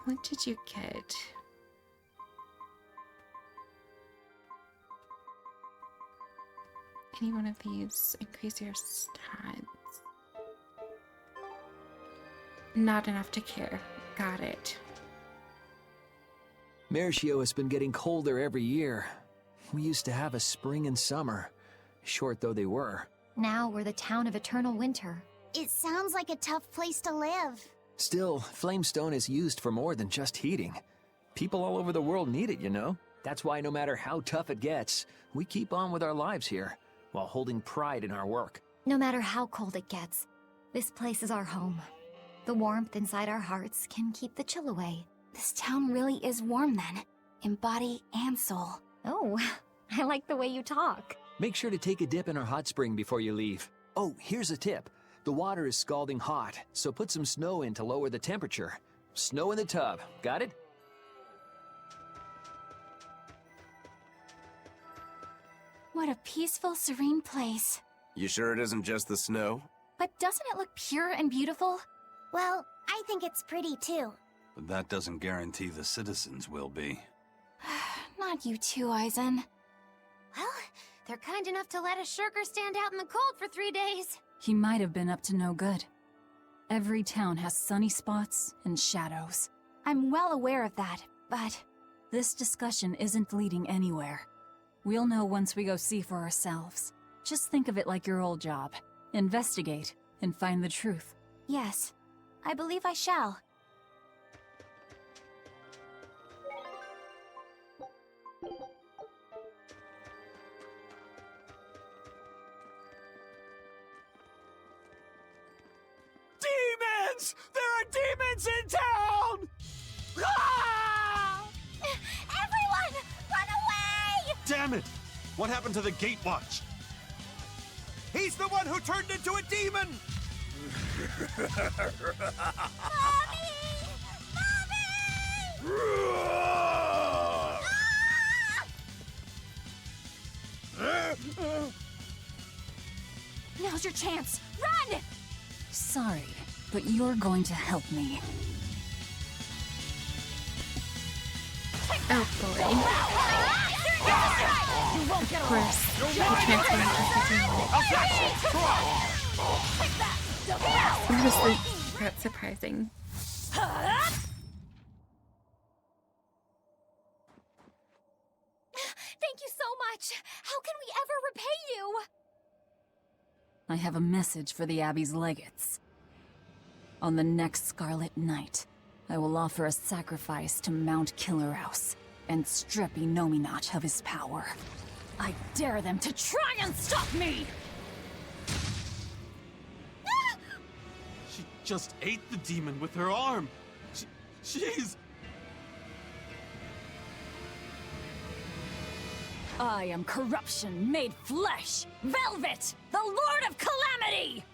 What did you get? Any one of these increase your stats. Not enough to care. Got it. Mershio has been getting colder every year. We used to have a spring and summer, short though they were. Now we're the town of eternal winter. It sounds like a tough place to live. Still, Flamestone is used for more than just heating. People all over the world need it, you know? That's why no matter how tough it gets, we keep on with our lives here, while holding pride in our work. No matter how cold it gets, this place is our home. The warmth inside our hearts can keep the chill away. This town really is warm then, in body and soul. Oh, I like the way you talk. Make sure to take a dip in our hot spring before you leave. Oh, here's a tip. The water is scalding hot, so put some snow in to lower the temperature. Snow in the tub, got it? What a peaceful, serene place. You sure it isn't just the snow? But doesn't it look pure and beautiful? Well, I think it's pretty too. But that doesn't guarantee the citizens will be. Not you too, Eisen. Well, they're kind enough to let a shirker stand out in the cold for 3 days. He might have been up to no good. Every town has sunny spots and shadows. I'm well aware of that, but... This discussion isn't leading anywhere. We'll know once we go see for ourselves. Just think of it like your old job. Investigate and find the truth. Yes, I believe I shall. Demons! There are demons in town! Ah! Everyone, run away! Damn it! What happened to the gate watch? He's the one who turned into a demon! Mommy! Now's your chance. Run! Sorry, but you're going to help me. Oh boy. Of course, the transformation honestly, that's surprising. Thank you so much. How can we ever repay you? I have a message for the Abbey's legates. On the next Scarlet Night, I will offer a sacrifice to Mount Killerhouse and strip Inominat of his power. I dare them to try and stop me! She just ate the demon with her arm. She's... I am corruption made flesh! Velvet! The Lord of Calamity!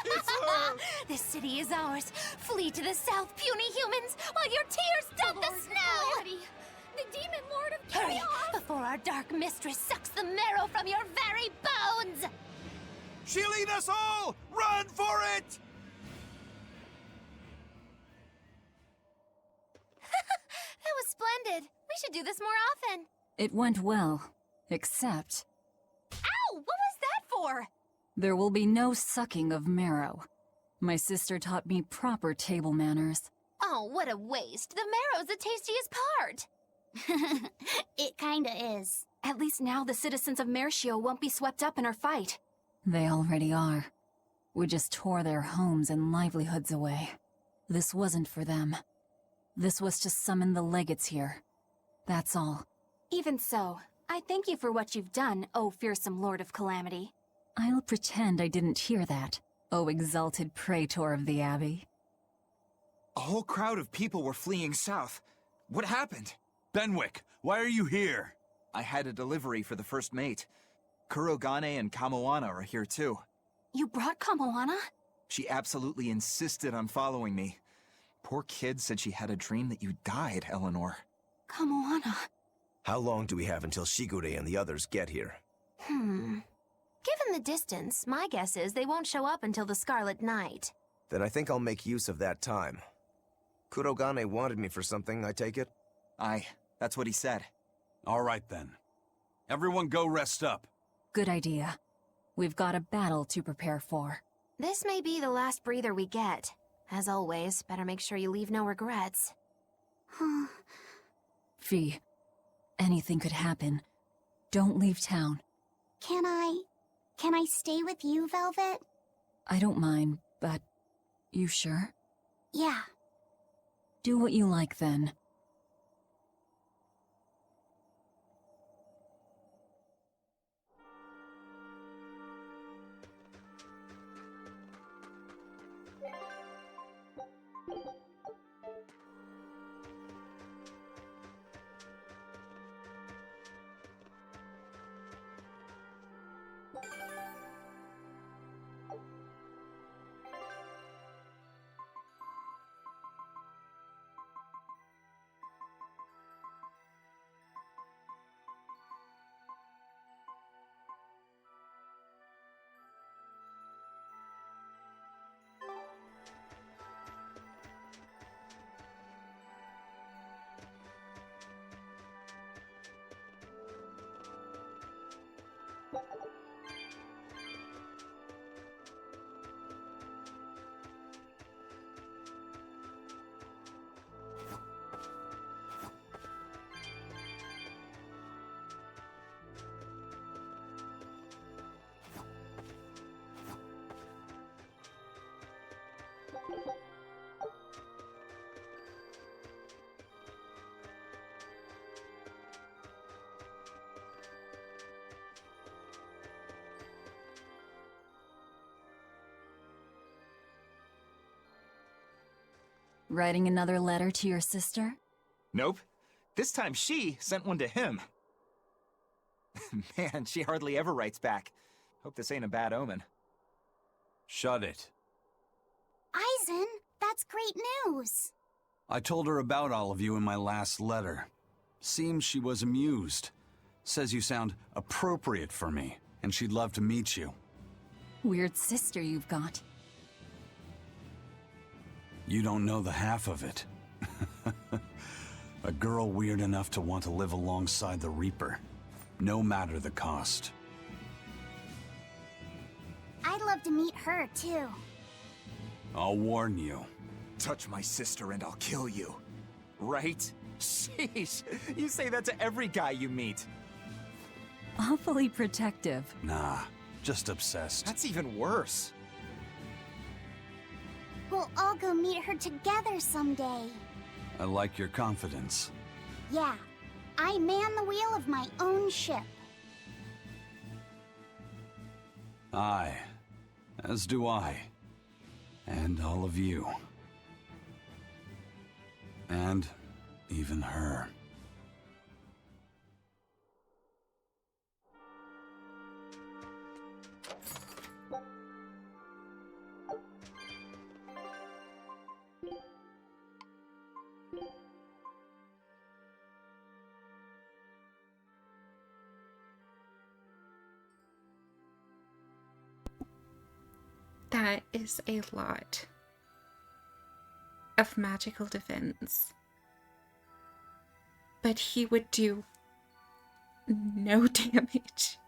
It's her! This city is ours. Flee to the south, puny humans, while your tears dump the snow! The demon lord of Hurry, chaos! before our dark mistress sucks the marrow from your very bones! She'll eat us all! Run for it! That was splendid. We should do this more often. It went well, except Ow! What was that for? there will be no sucking of marrow. My sister taught me proper table manners. Oh, what a waste. The marrow's the tastiest part. It kinda is. At least now the citizens of Mershio won't be swept up in our fight. They already are. We just tore their homes and livelihoods away. This wasn't for them. This was to summon the legates here. That's all. Even so, I thank you for what you've done, O fearsome Lord of Calamity. I'll pretend I didn't hear that, O exalted praetor of the Abbey. A whole crowd of people were fleeing south. What happened? Benwick, why are you here? I had a delivery for the first mate. Kurogane and Kamoana are here too. You brought Kamoana? She absolutely insisted on following me. Poor kid said she had a dream that you died, Eleanor. Kamoana. How long do we have until Shigure and the others get here? Given the distance, my guess is they won't show up until the Scarlet Night. Then I think I'll make use of that time. Kurogane wanted me for something, I take it? Aye, that's what he said. All right then. Everyone go rest up. Good idea. We've got a battle to prepare for. This may be the last breather we get. As always, better make sure you leave no regrets. Fee, anything could happen. Don't leave town. Can I stay with you, Velvet? I don't mind, but you sure? Yeah. Do what you like then. Writing another letter to your sister? Nope. This time she sent one to him. Man, she hardly ever writes back. Hope this ain't a bad omen. Shut it. Aizen, that's great news. I told her about all of you in my last letter. Seems she was amused. Says you sound appropriate for me, and she'd love to meet you. Weird sister you've got. You don't know the half of it. A girl weird enough to want to live alongside the Reaper, no matter the cost. I'd love to meet her, too. I'll warn you. Touch my sister and I'll kill you. Right? Sheesh, you say that to every guy you meet. Awfully protective. Nah, just obsessed. That's even worse. We'll all go meet her together someday. I like your confidence. Yeah, I man the wheel of my own ship. Aye, as do I. And all of you. And even her. That is a lot of magical defense. But he would do no damage.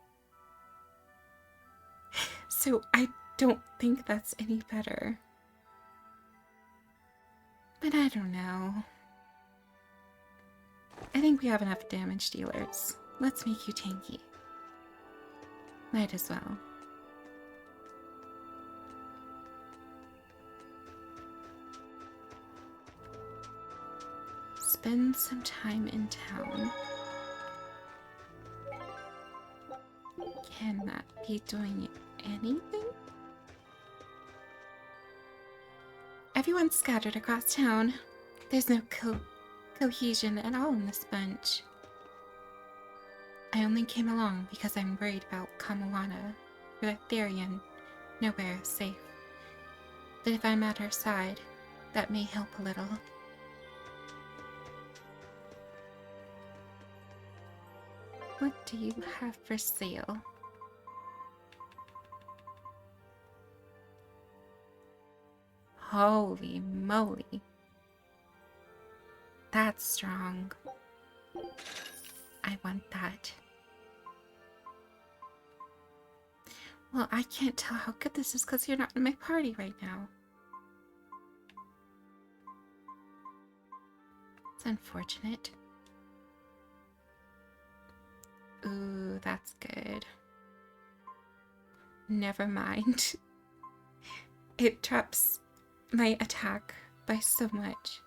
So I don't think that's any better. But I don't know. I think we have enough damage dealers. Let's make you tanky. Might as well. Spend some time in town. Can that be doing anything? Everyone's scattered across town. There's no cohesion at all in this bunch. I only came along because I'm worried about Kamawana. For Therian, nowhere is safe. But if I'm at her side, that may help a little. What do you have for sale? Holy moly. That's strong. I want that. Well, I can't tell how good this is because you're not in my party right now. It's unfortunate. Ooh, that's good. Never mind. It traps my attack by so much.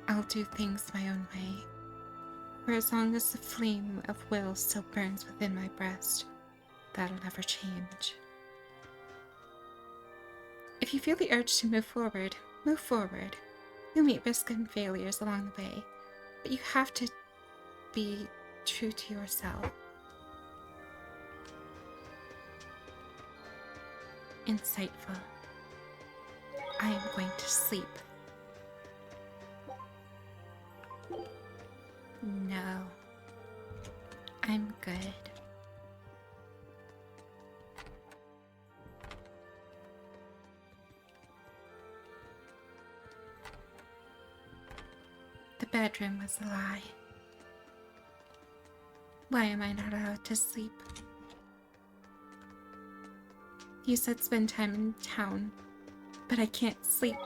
I'll do things my own way. For as long as the flame of will still burns within my breast, that'll never change. If you feel the urge to move forward, move forward. You'll meet risks and failures along the way, but you have to be true to yourself. Insightful. I am going to sleep. No. I'm good. The bedroom was a lie. Why am I not allowed to sleep? You said spend time in town, but I can't sleep.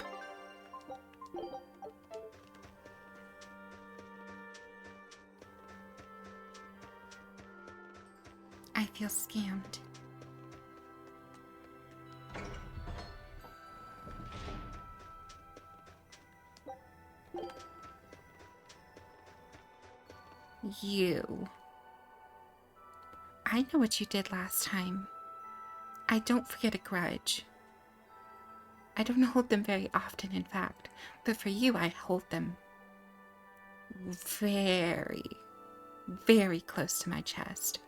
I feel scammed. You. I know what you did last time. I don't forget a grudge. I don't hold them very often, in fact, but for you I hold them very, very close to my chest.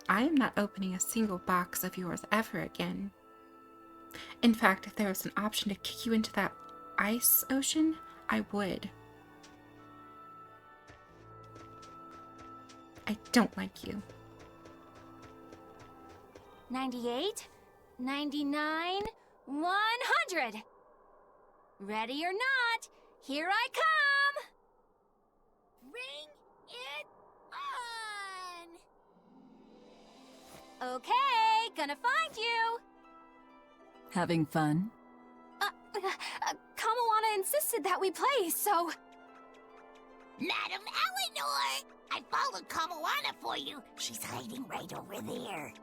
I am not opening a single box of yours ever again. In fact, if there was an option to kick you into that ice ocean, I would. I don't like you. 98, 99, 100. Ready or not, here I come! Bring it on! Okay, gonna find you! Having fun? Kamawana insisted that we play, so... Madam Eleanor! I followed Kamawana for you. She's hiding right over there.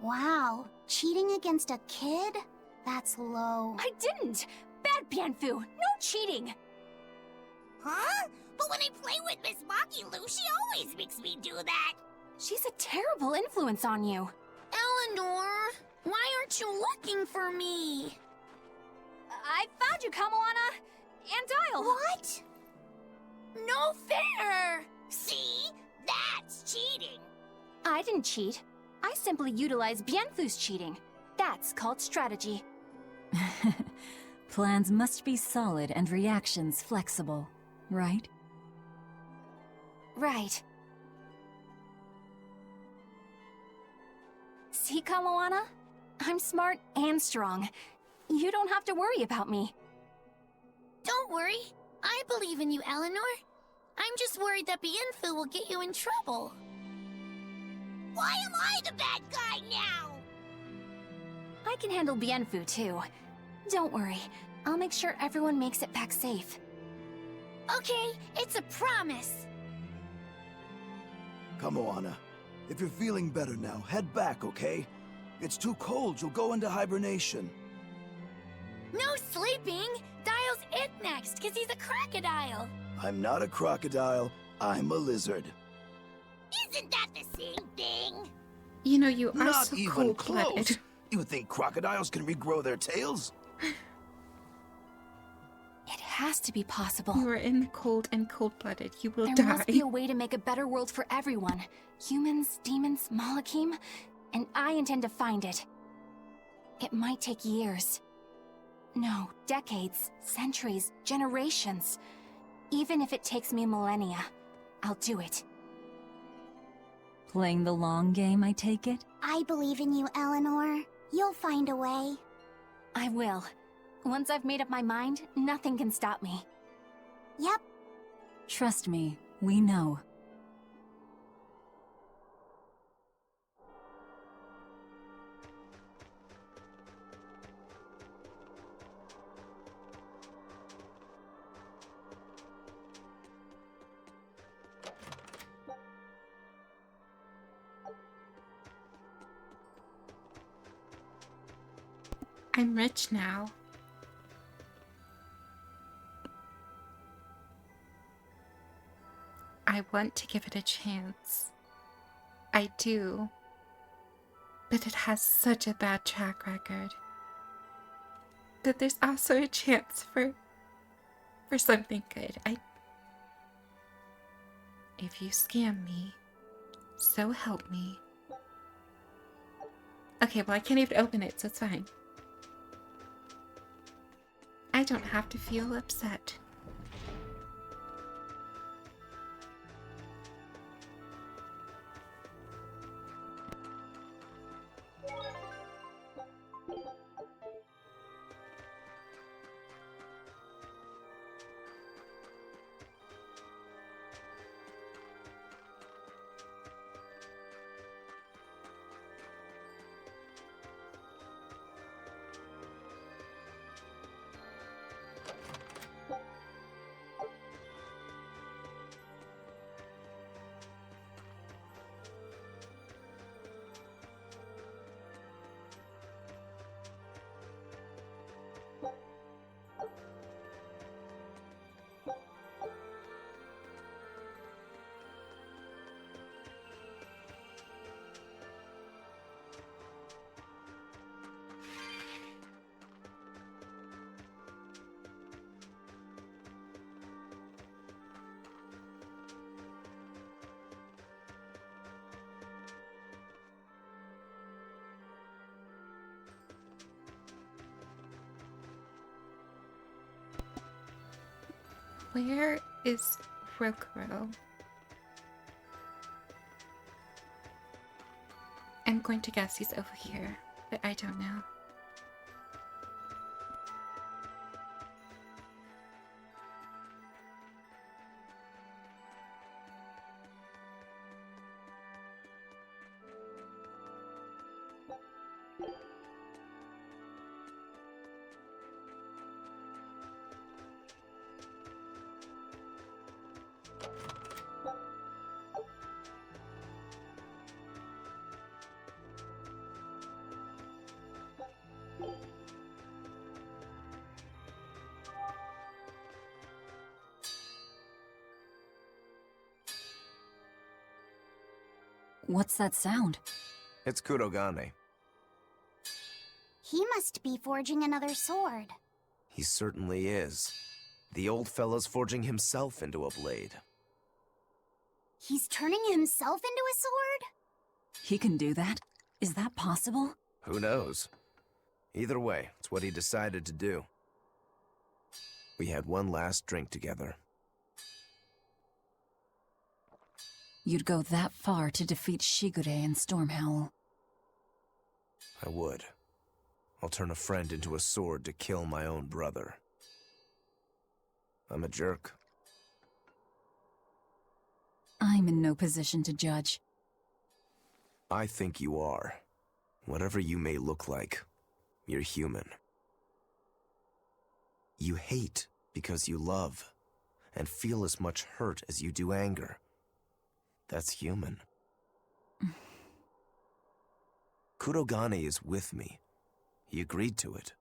Wow, cheating against a kid? That's low. I didn't! Bad Bianfu! No cheating! Huh? But when I play with Miss Makilu, she always makes me do that. She's a terrible influence on you. Eleanor, why aren't you looking for me? I found you, Kamoana! And Dial! What? No fair! See? That's cheating! I didn't cheat. I simply utilized Bienfu's cheating. That's called strategy. Plans must be solid and reactions flexible, right? Right. See, Kamoana? I'm smart and strong. You don't have to worry about me. Don't worry. I believe in you, Eleanor. I'm just worried that Bienfu will get you in trouble. Why am I the bad guy now? I can handle Bienfu, too. Don't worry. I'll make sure everyone makes it back safe. Okay, it's a promise. Come, Moana. If you're feeling better now, head back, okay? It's too cold, you'll go into hibernation. No sleeping! Dial's it next, because he's a crocodile. I'm not a crocodile, I'm a lizard. Isn't that the same thing? You know, you are Not so even cold-blooded. close! You think crocodiles can regrow their tails? It has to be possible. You are in the cold and cold-blooded. You will There die. must be a way to make a better world for everyone. Humans, demons, Malakim, and I intend to find it. It might take years. No, decades, centuries, generations. Even if it takes me millennia, I'll do it. Playing the long game, I take it? I believe in you, Eleanor. You'll find a way. I will. Once I've made up my mind, nothing can stop me. Yep. Trust me, we know. I'm rich now. I want to give it a chance. I do. But it has such a bad track record. That there's also a chance for something good. If you scam me, so help me. Okay, well I can't even open it, so it's fine. I don't have to feel upset. Where is Rokuro? I'm going to guess he's over here, but I don't know. What's that sound? It's Kurogane. He must be forging another sword. He certainly is. The old fella's forging himself into a blade. He's turning himself into a sword? He can do that? Is that possible? Who knows? Either way, it's what he decided to do. We had one last drink together. You'd go that far to defeat Shigure and Stormhowl. I would. I'll turn a friend into a sword to kill my own brother. I'm a jerk. I'm in no position to judge. I think you are. Whatever you may look like, you're human. You hate because you love, and feel as much hurt as you do anger. That's human. Kurogane is with me. He agreed to it.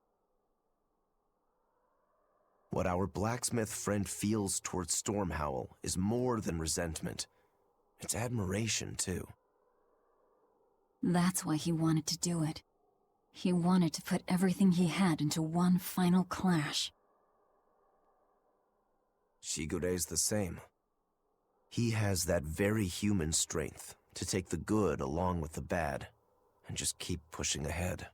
What our blacksmith friend feels towards Stormhowl is more than resentment. It's admiration, too. That's why he wanted to do it. He wanted to put everything he had into one final clash. Shigure's the same. He has that very human strength to take the good along with the bad and just keep pushing ahead.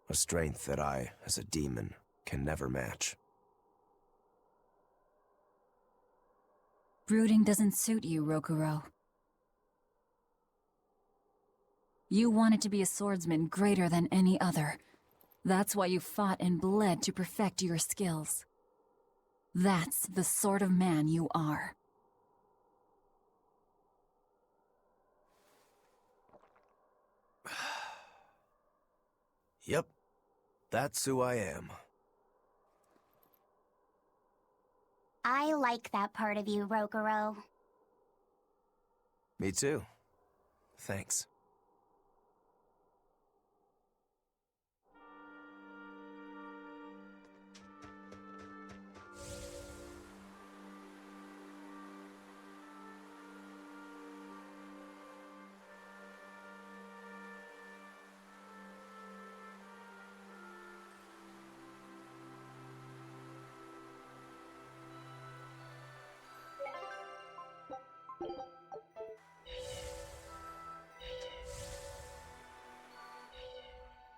A strength that I, as a demon, can never match. Brooding doesn't suit you, Rokuro. You wanted to be a swordsman greater than any other. That's why you fought and bled to perfect your skills. That's the sort of man you are. Yep, that's who I am. I like that part of you, Rokuro. Me too. Thanks.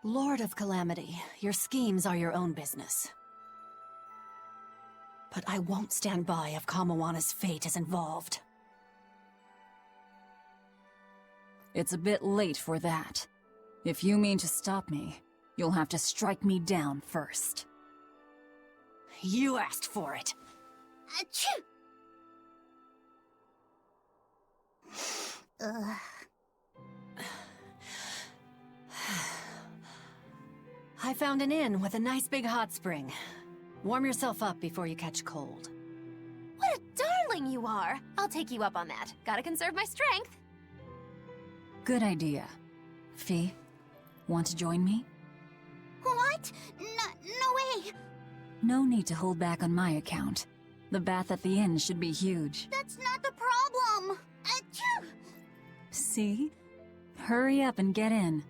Lord of Calamity, your schemes are your own business. But I won't stand by if Kamawana's fate is involved. It's a bit late for that. If you mean to stop me, you'll have to strike me down first. You asked for it. Achoo! Ugh. I found an inn with a nice big hot spring. Warm yourself up before you catch cold. What a darling you are! I'll take you up on that. Gotta conserve my strength. Good idea. Fee, want to join me? What? No way! No need to hold back on my account. The bath at the inn should be huge. That's not the problem! Achoo! See? Hurry up and get in.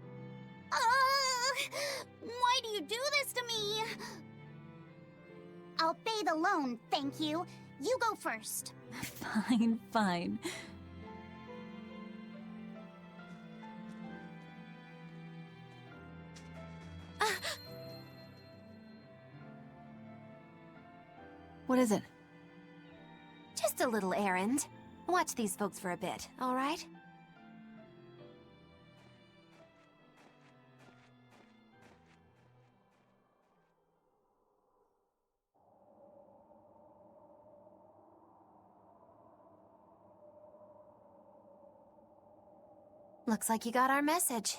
Why do you do this to me? I'll bathe alone, thank you. You go first. Fine, fine. What is it? Just a little errand. Watch these folks for a bit, all right? Looks like you got our message.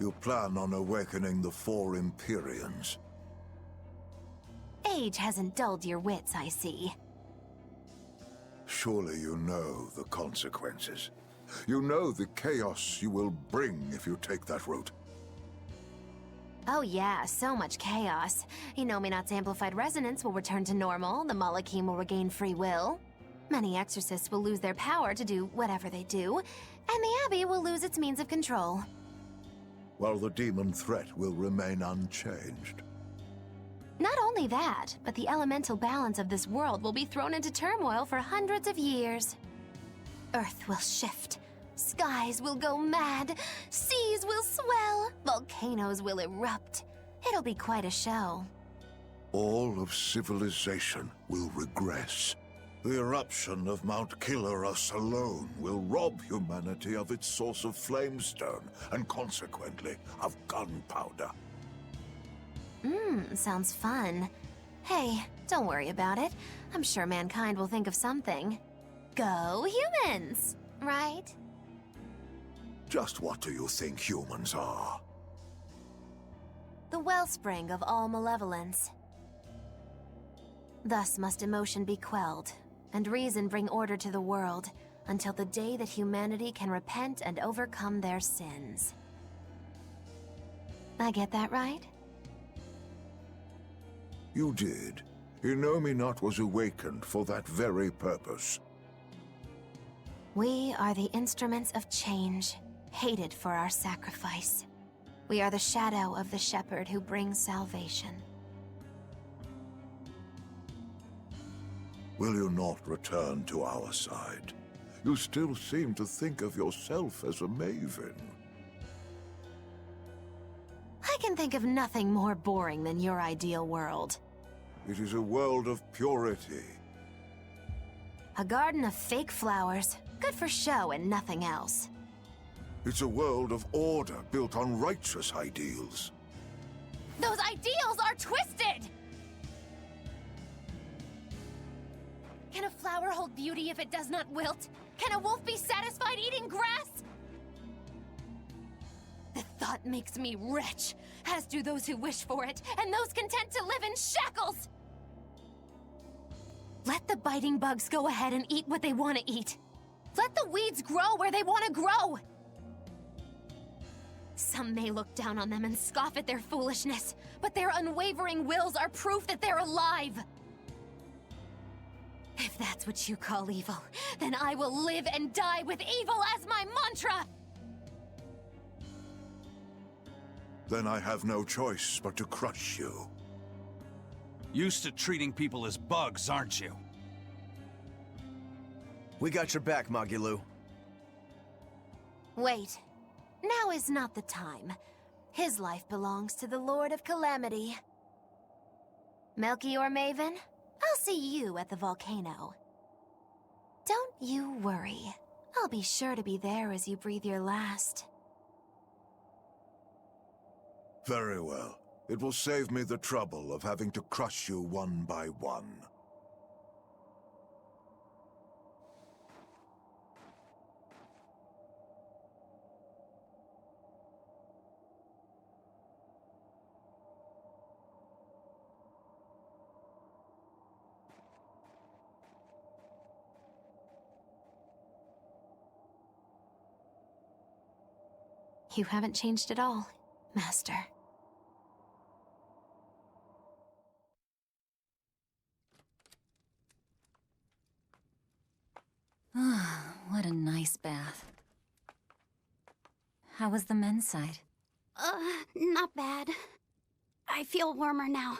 You plan on awakening the four Empyreans. Age hasn't dulled your wits, I see. Surely you know the consequences. You know the chaos you will bring if you take that route. Oh yeah, so much chaos. Inominat's amplified resonance will return to normal, the Malakim will regain free will. Many exorcists will lose their power to do whatever they do, and the Abbey will lose its means of control. while the demon threat will remain unchanged. Not only that, but the elemental balance of this world will be thrown into turmoil for hundreds of years. Earth will shift. Skies will go mad. Seas will swell. Volcanoes will erupt. It'll be quite a show. All of civilization will regress. The eruption of Mount Killerus alone will rob humanity of its source of flamestone, and consequently, of gunpowder. Sounds fun. Hey, don't worry about it. I'm sure mankind will think of something. Go humans, right? Just what do you think humans are? The wellspring of all malevolence. Thus must emotion be quelled, and reason bring order to the world, until the day that humanity can repent and overcome their sins. I get that right? You did. Innominat was awakened for that very purpose. We are the instruments of change, hated for our sacrifice. We are the shadow of the shepherd who brings salvation. Will you not return to our side? You still seem to think of yourself as a maven. I can think of nothing more boring than your ideal world. It is a world of purity. A garden of fake flowers, good for show and nothing else. It's a world of order built on righteous ideals. Those ideals are twisted! Can a flower hold beauty if it does not wilt? Can a wolf be satisfied eating grass? The thought makes me rich, as do those who wish for it, and those content to live in shackles! Let the biting bugs go ahead and eat what they want to eat. Let the weeds grow where they want to grow! Some may look down on them and scoff at their foolishness, but their unwavering wills are proof that they're alive! If that's what you call evil, then I will live and die with evil as my mantra! Then I have no choice but to crush you. Used to treating people as bugs, aren't you? We got your back, Magilou. Wait. Now is not the time. His life belongs to the Lord of Calamity. Melchior Maven, I'll see you at the volcano. Don't you worry. I'll be sure to be there as you breathe your last. Very well. It will save me the trouble of having to crush you one by one. You haven't changed at all, Master. What a nice bath. How was the men's side? Not bad. I feel warmer now.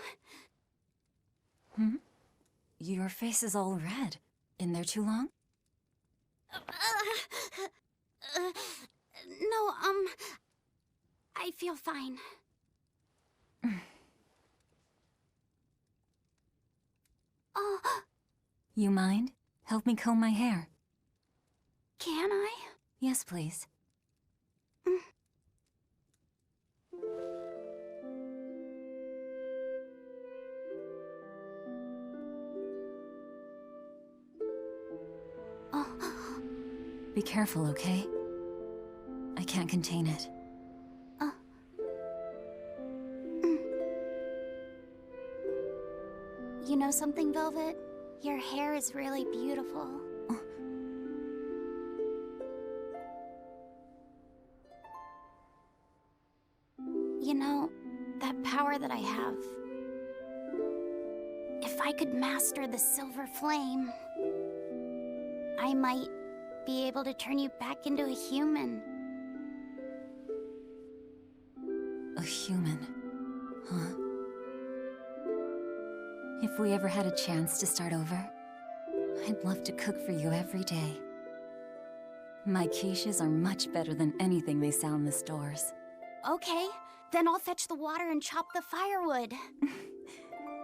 Your face is all red. In there too long? No, I feel fine. You mind? Help me comb my hair. Can I? Yes, please. Be careful, okay? I can't contain it. You know something, Velvet? Your hair is really beautiful. You know, that power that I have... If I could master the Silver Flame, I might be able to turn you back into a human. human, huh? If we ever had a chance to start over, I'd love to cook for you every day. My quiches are much better than anything they sell in the stores. Okay, then I'll fetch the water and chop the firewood.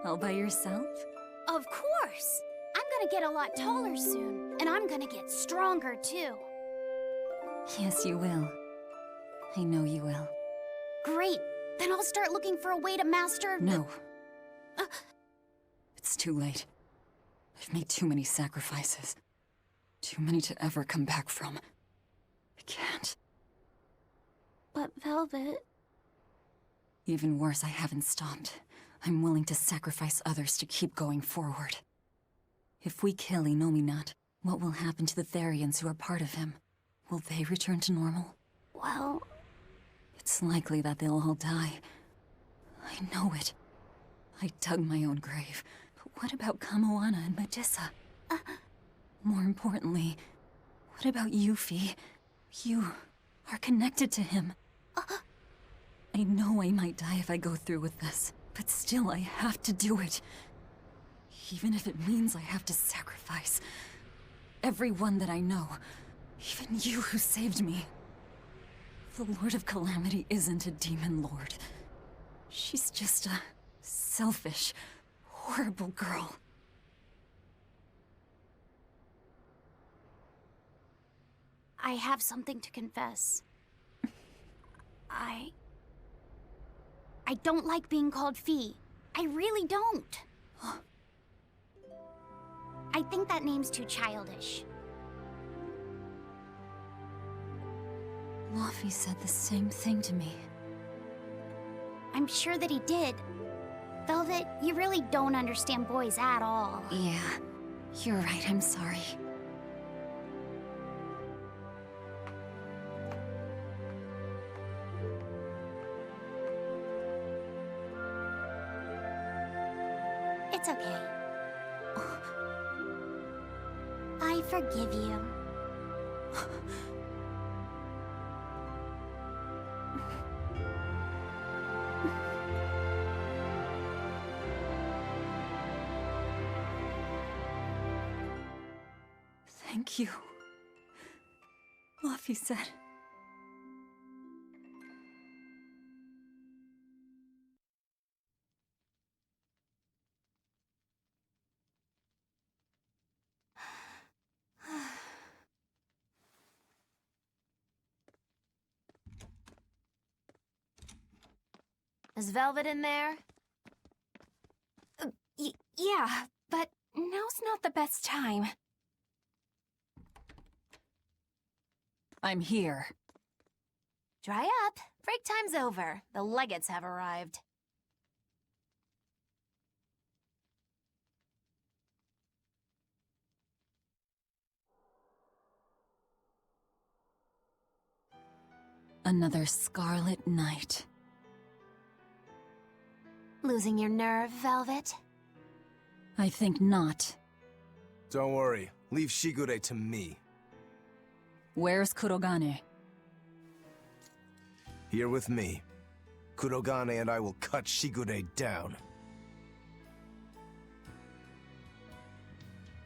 All by yourself? Of course! I'm gonna get a lot taller soon, and I'm gonna get stronger too. Yes, you will. I know you will. Great! Then I'll start looking for a way to master... No. It's too late. I've made too many sacrifices. Too many to ever come back from. I can't. But Velvet... Even worse, I haven't stopped. I'm willing to sacrifice others to keep going forward. If we kill Innominat, what will happen to the Therians who are part of him? Will they return to normal? Well... It's likely that they'll all die. I know it. I dug my own grave. But what about Kamoana and Medissa? More importantly, what about Yuffie? You are connected to him. I know I might die if I go through with this, but still I have to do it. Even if it means I have to sacrifice everyone that I know. Even you who saved me. The Lord of Calamity isn't a demon lord. She's just a selfish, horrible girl. I have something to confess. I don't like being called Fee. I really don't. I think that name's too childish. Luffy said the same thing to me. I'm sure that he did. Velvet, you really don't understand boys at all. Yeah, you're right, I'm sorry. It's okay. I forgive you. Thank you. Luffy said. Is Velvet in there? Yeah, but now's not the best time. I'm here. Dry up. Break time's over. The legates have arrived. Another scarlet night. Losing your nerve, Velvet? I think not. Don't worry. Leave Shigure to me. Where's Kurogane? Here with me. Kurogane and I will cut Shigure down.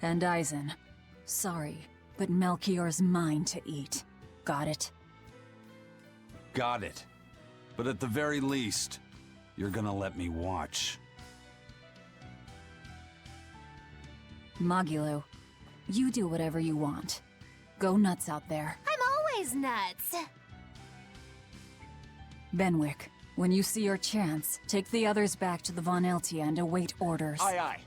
And Aizen. Sorry, but Melchior's mine to eat. Got it? Got it. But at the very least, you're gonna let me watch. Magilo, you do whatever you want. Go nuts out there. I'm always nuts. Benwick, when you see your chance, take the others back to the Von Eltia and await orders. Aye, aye.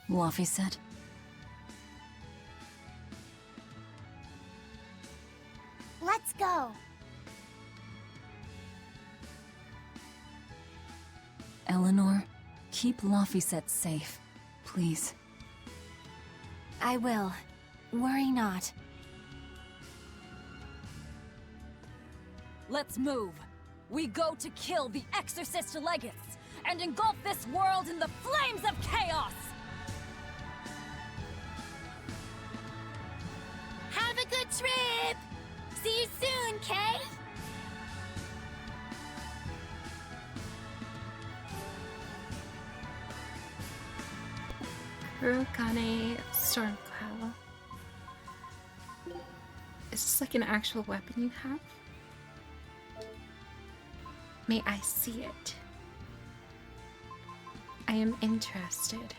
Luffy said. Let's go. Eleanor, keep Laphicet safe, please. I will. Worry not. Let's move. We go to kill the Exorcist Legates and engulf this world in the flames of chaos! Have a good trip! See you soon, playing, Kay? Kurogane Stormcloud. Is this like an actual weapon you have? May I see it? I am interested.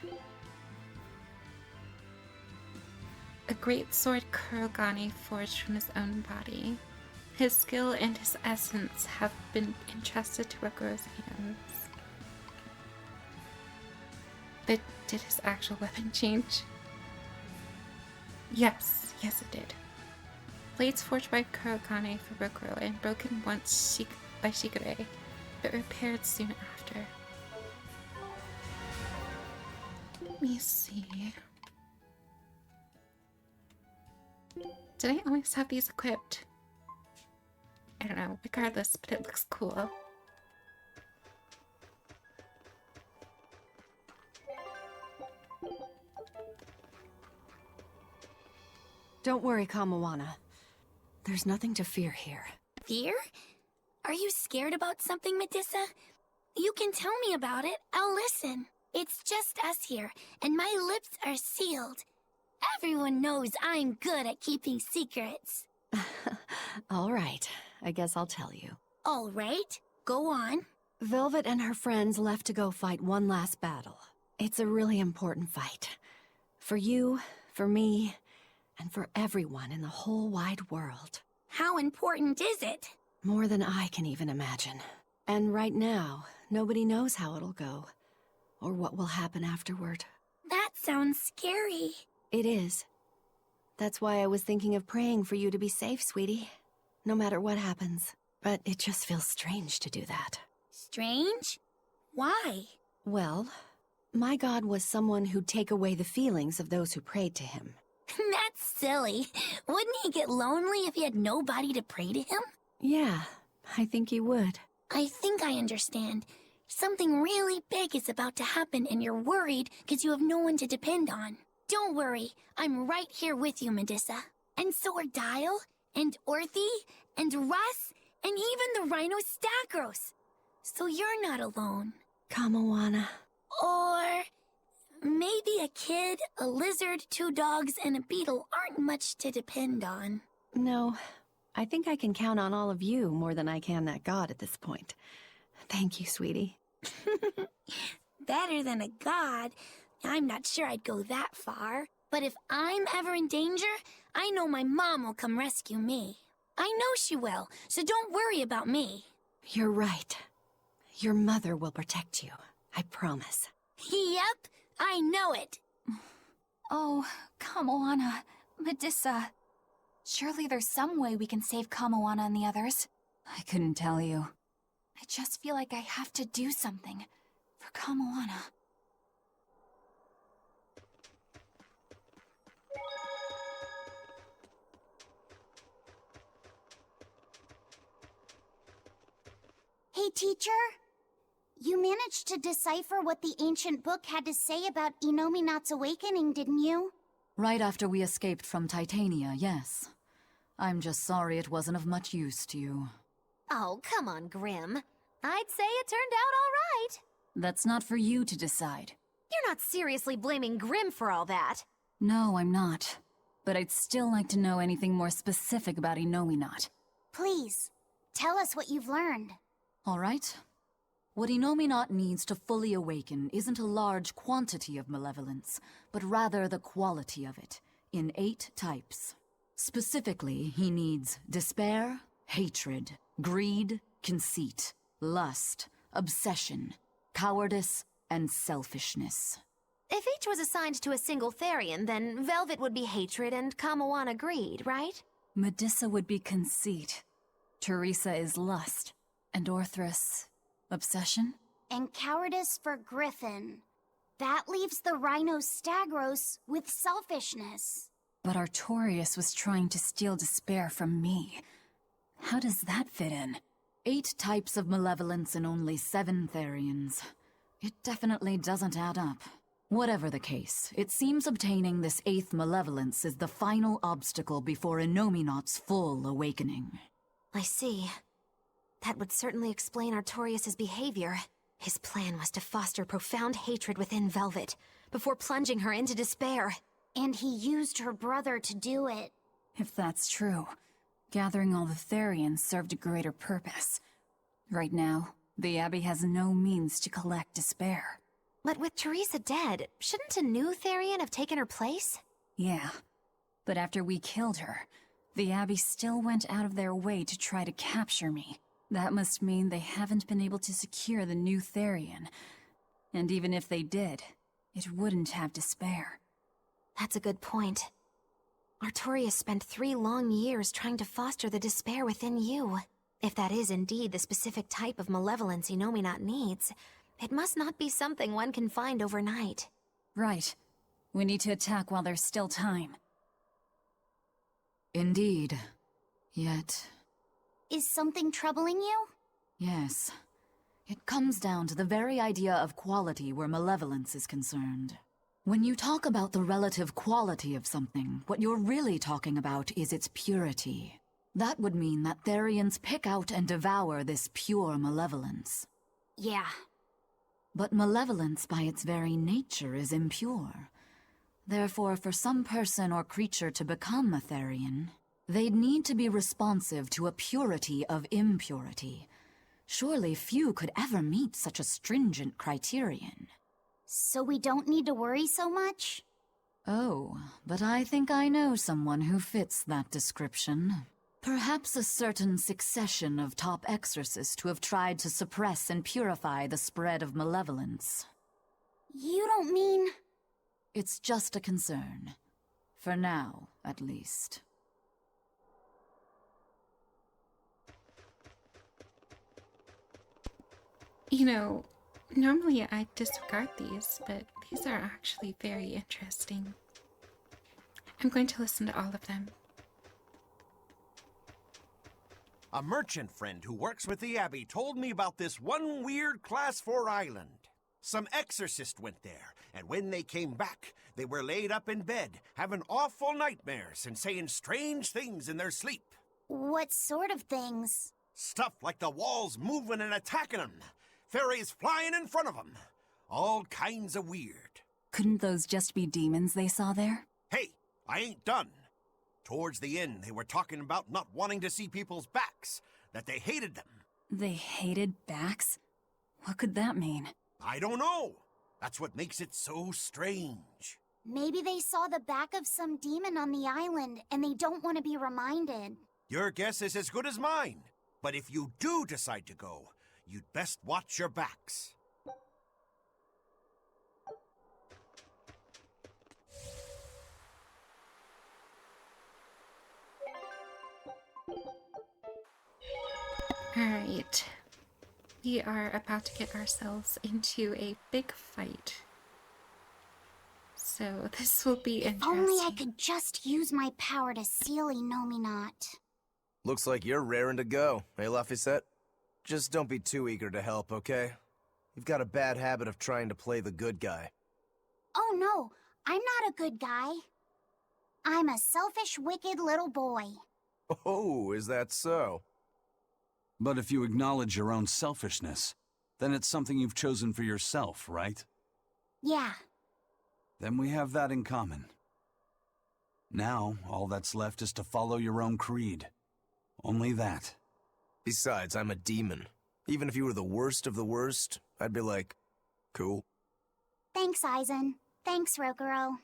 A great sword Kurogane forged from his own body. His skill and his essence have been entrusted to Rokuro's hands. But did his actual weapon change? Yes, it did. Blades forged by Kurogane for Rokuro and broken once by Shikure, but repaired soon after. Let me see. Did I always have these equipped? I don't know, regardless, but it looks cool. Don't worry, Kamawana. There's nothing to fear here. Fear? Are you scared about something, Medusa? You can tell me about it. I'll listen. It's just us here, and my lips are sealed. Everyone knows I'm good at keeping secrets. All right, I guess I'll tell you. All right, go on. Velvet and her friends left to go fight one last battle. It's a really important fight. For you, for me, and for everyone in the whole wide world. How important is it? More than I can even imagine. And right now, nobody knows how it'll go, or what will happen afterward. That sounds scary. It is. That's why I was thinking of praying for you to be safe, sweetie. No matter what happens. But it just feels strange to do that. Strange? Why? Well, my god was someone who'd take away the feelings of those who prayed to him. That's silly. Wouldn't he get lonely if he had nobody to pray to him? Yeah, I think he would. I think I understand. Something really big is about to happen and you're worried because you have no one to depend on. Don't worry, I'm right here with you, Medusa. And so are Dial, and Orthy, and Russ, and even the Rhino Stagros. So you're not alone. Kamawana. Or maybe a kid, a lizard, 2 dogs, and a beetle aren't much to depend on. No, I think I can count on all of you more than I can that god at this point. Thank you, sweetie. Better than a god. I'm not sure I'd go that far. But if I'm ever in danger, I know my mom will come rescue me. I know she will, so don't worry about me. You're right. Your mother will protect you. I promise. Yep, I know it. Oh, Kamawana, Medusa. Surely there's some way we can save Kamawana and the others. I couldn't tell you. I just feel like I have to do something for Kamawana. Hey, teacher. You managed to decipher what the ancient book had to say about Inominat's awakening, didn't you? Right after we escaped from Titania, yes. I'm just sorry it wasn't of much use to you. Oh, come on, Grim. I'd say it turned out all right. That's not for you to decide. You're not seriously blaming Grim for all that. No, I'm not. But I'd still like to know anything more specific about Inominat. Please, tell us what you've learned. All right. What Inominat needs to fully awaken isn't a large quantity of malevolence, but rather the quality of it, in 8 types. Specifically, he needs despair, hatred, greed, conceit, lust, obsession, cowardice, and selfishness. If each was assigned to a single Therian, then Velvet would be hatred and Kamawana greed, right? Medusa would be conceit. Teresa is lust. And Orthrus, obsession? And cowardice for Griffin. That leaves the Rhino Stagros with selfishness. But Artorius was trying to steal despair from me. How does that fit in? 8 types of malevolence and only 7 Therians. It definitely doesn't add up. Whatever the case, it seems obtaining this 8th malevolence is the final obstacle before Inominat's full awakening. I see. That would certainly explain Artorius' behavior. His plan was to foster profound hatred within Velvet, before plunging her into despair. And he used her brother to do it. If that's true, gathering all the Therians served a greater purpose. Right now, the Abbey has no means to collect despair. But with Teresa dead, shouldn't a new Therian have taken her place? Yeah, but after we killed her, the Abbey still went out of their way to try to capture me. That must mean they haven't been able to secure the new Therian. And even if they did, it wouldn't have despair. That's a good point. Artorius spent 3 long years trying to foster the despair within you. If that is indeed the specific type of malevolence Innominat needs, it must not be something one can find overnight. Right. We need to attack while there's still time. Indeed. Yet... Is something troubling you? Yes. It comes down to the very idea of quality where malevolence is concerned. When you talk about the relative quality of something, what you're really talking about is its purity. That would mean that Therians pick out and devour this pure malevolence. Yeah. But malevolence by its very nature is impure. Therefore, for some person or creature to become a Therian, they'd need to be responsive to a purity of impurity. Surely few could ever meet such a stringent criterion. So we don't need to worry so much? Oh, but I think I know someone who fits that description. Perhaps a certain succession of top exorcists who have tried to suppress and purify the spread of malevolence. You don't mean... It's just a concern. For now, at least. You know, normally I disregard these, but these are actually very interesting. I'm going to listen to all of them. A merchant friend who works with the Abbey told me about this one weird Class 4 island. Some exorcist went there, and when they came back, they were laid up in bed, having awful nightmares and saying strange things in their sleep. What sort of things? Stuff like the walls moving and attacking them. Fairies flying in front of them. All kinds of weird. Couldn't those just be demons they saw there? Hey, I ain't done. Towards the end, they were talking about not wanting to see people's backs, that they hated them. They hated backs? What could that mean? I don't know. That's what makes it so strange. Maybe they saw the back of some demon on the island, and they don't want to be reminded. Your guess is as good as mine. But if you do decide to go, you'd best watch your backs. Alright. We are about to get ourselves into a big fight. So this will be interesting. Only I could just use my power to seal Innominat. Looks like you're raring to go, eh, Laphicette? Just don't be too eager to help, okay? You've got a bad habit of trying to play the good guy. Oh no, I'm not a good guy. I'm a selfish, wicked little boy. Oh, is that so? But if you acknowledge your own selfishness, then it's something you've chosen for yourself, right? Yeah. Then we have that in common. Now, all that's left is to follow your own creed. Only that. Besides, I'm a demon. Even if you were the worst of the worst, I'd be like, cool. Thanks, Aizen. Thanks, Rokuro.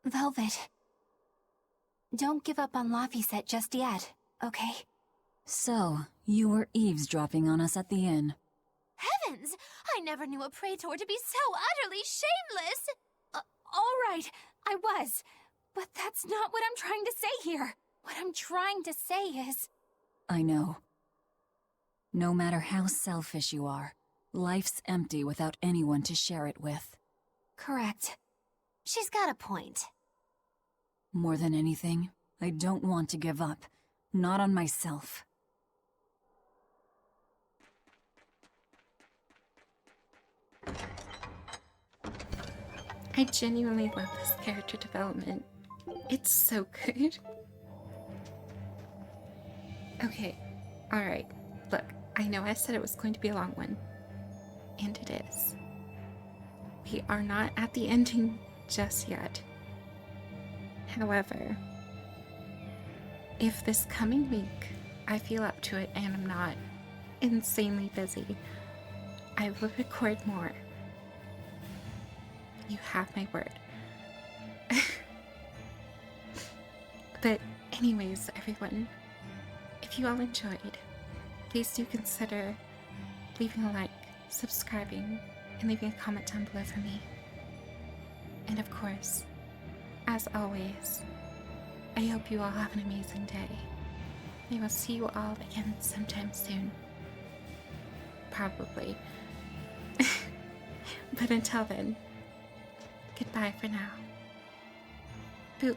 Velvet. Don't give up on Laphicette just yet, okay? So, you were eavesdropping on us at the inn. Heavens! I never knew a praetor to be so utterly shameless! All right, I was. But that's not what I'm trying to say here. What I'm trying to say is... I know. No matter how selfish you are, life's empty without anyone to share it with. Correct. She's got a point. More than anything, I don't want to give up. Not on myself. I genuinely love this character development. It's so good. Okay, alright. Look, I know I said it was going to be a long one. And it is. We are not at the ending just yet. However, if this coming week I feel up to it and I'm not insanely busy, I will record more. You have my word. But anyways, everyone, if you all enjoyed, please do consider leaving a like, subscribing, and leaving a comment down below for me. And of course, as always, I hope you all have an amazing day. I will see you all again sometime soon. Probably. But until then, goodbye for now. Boop.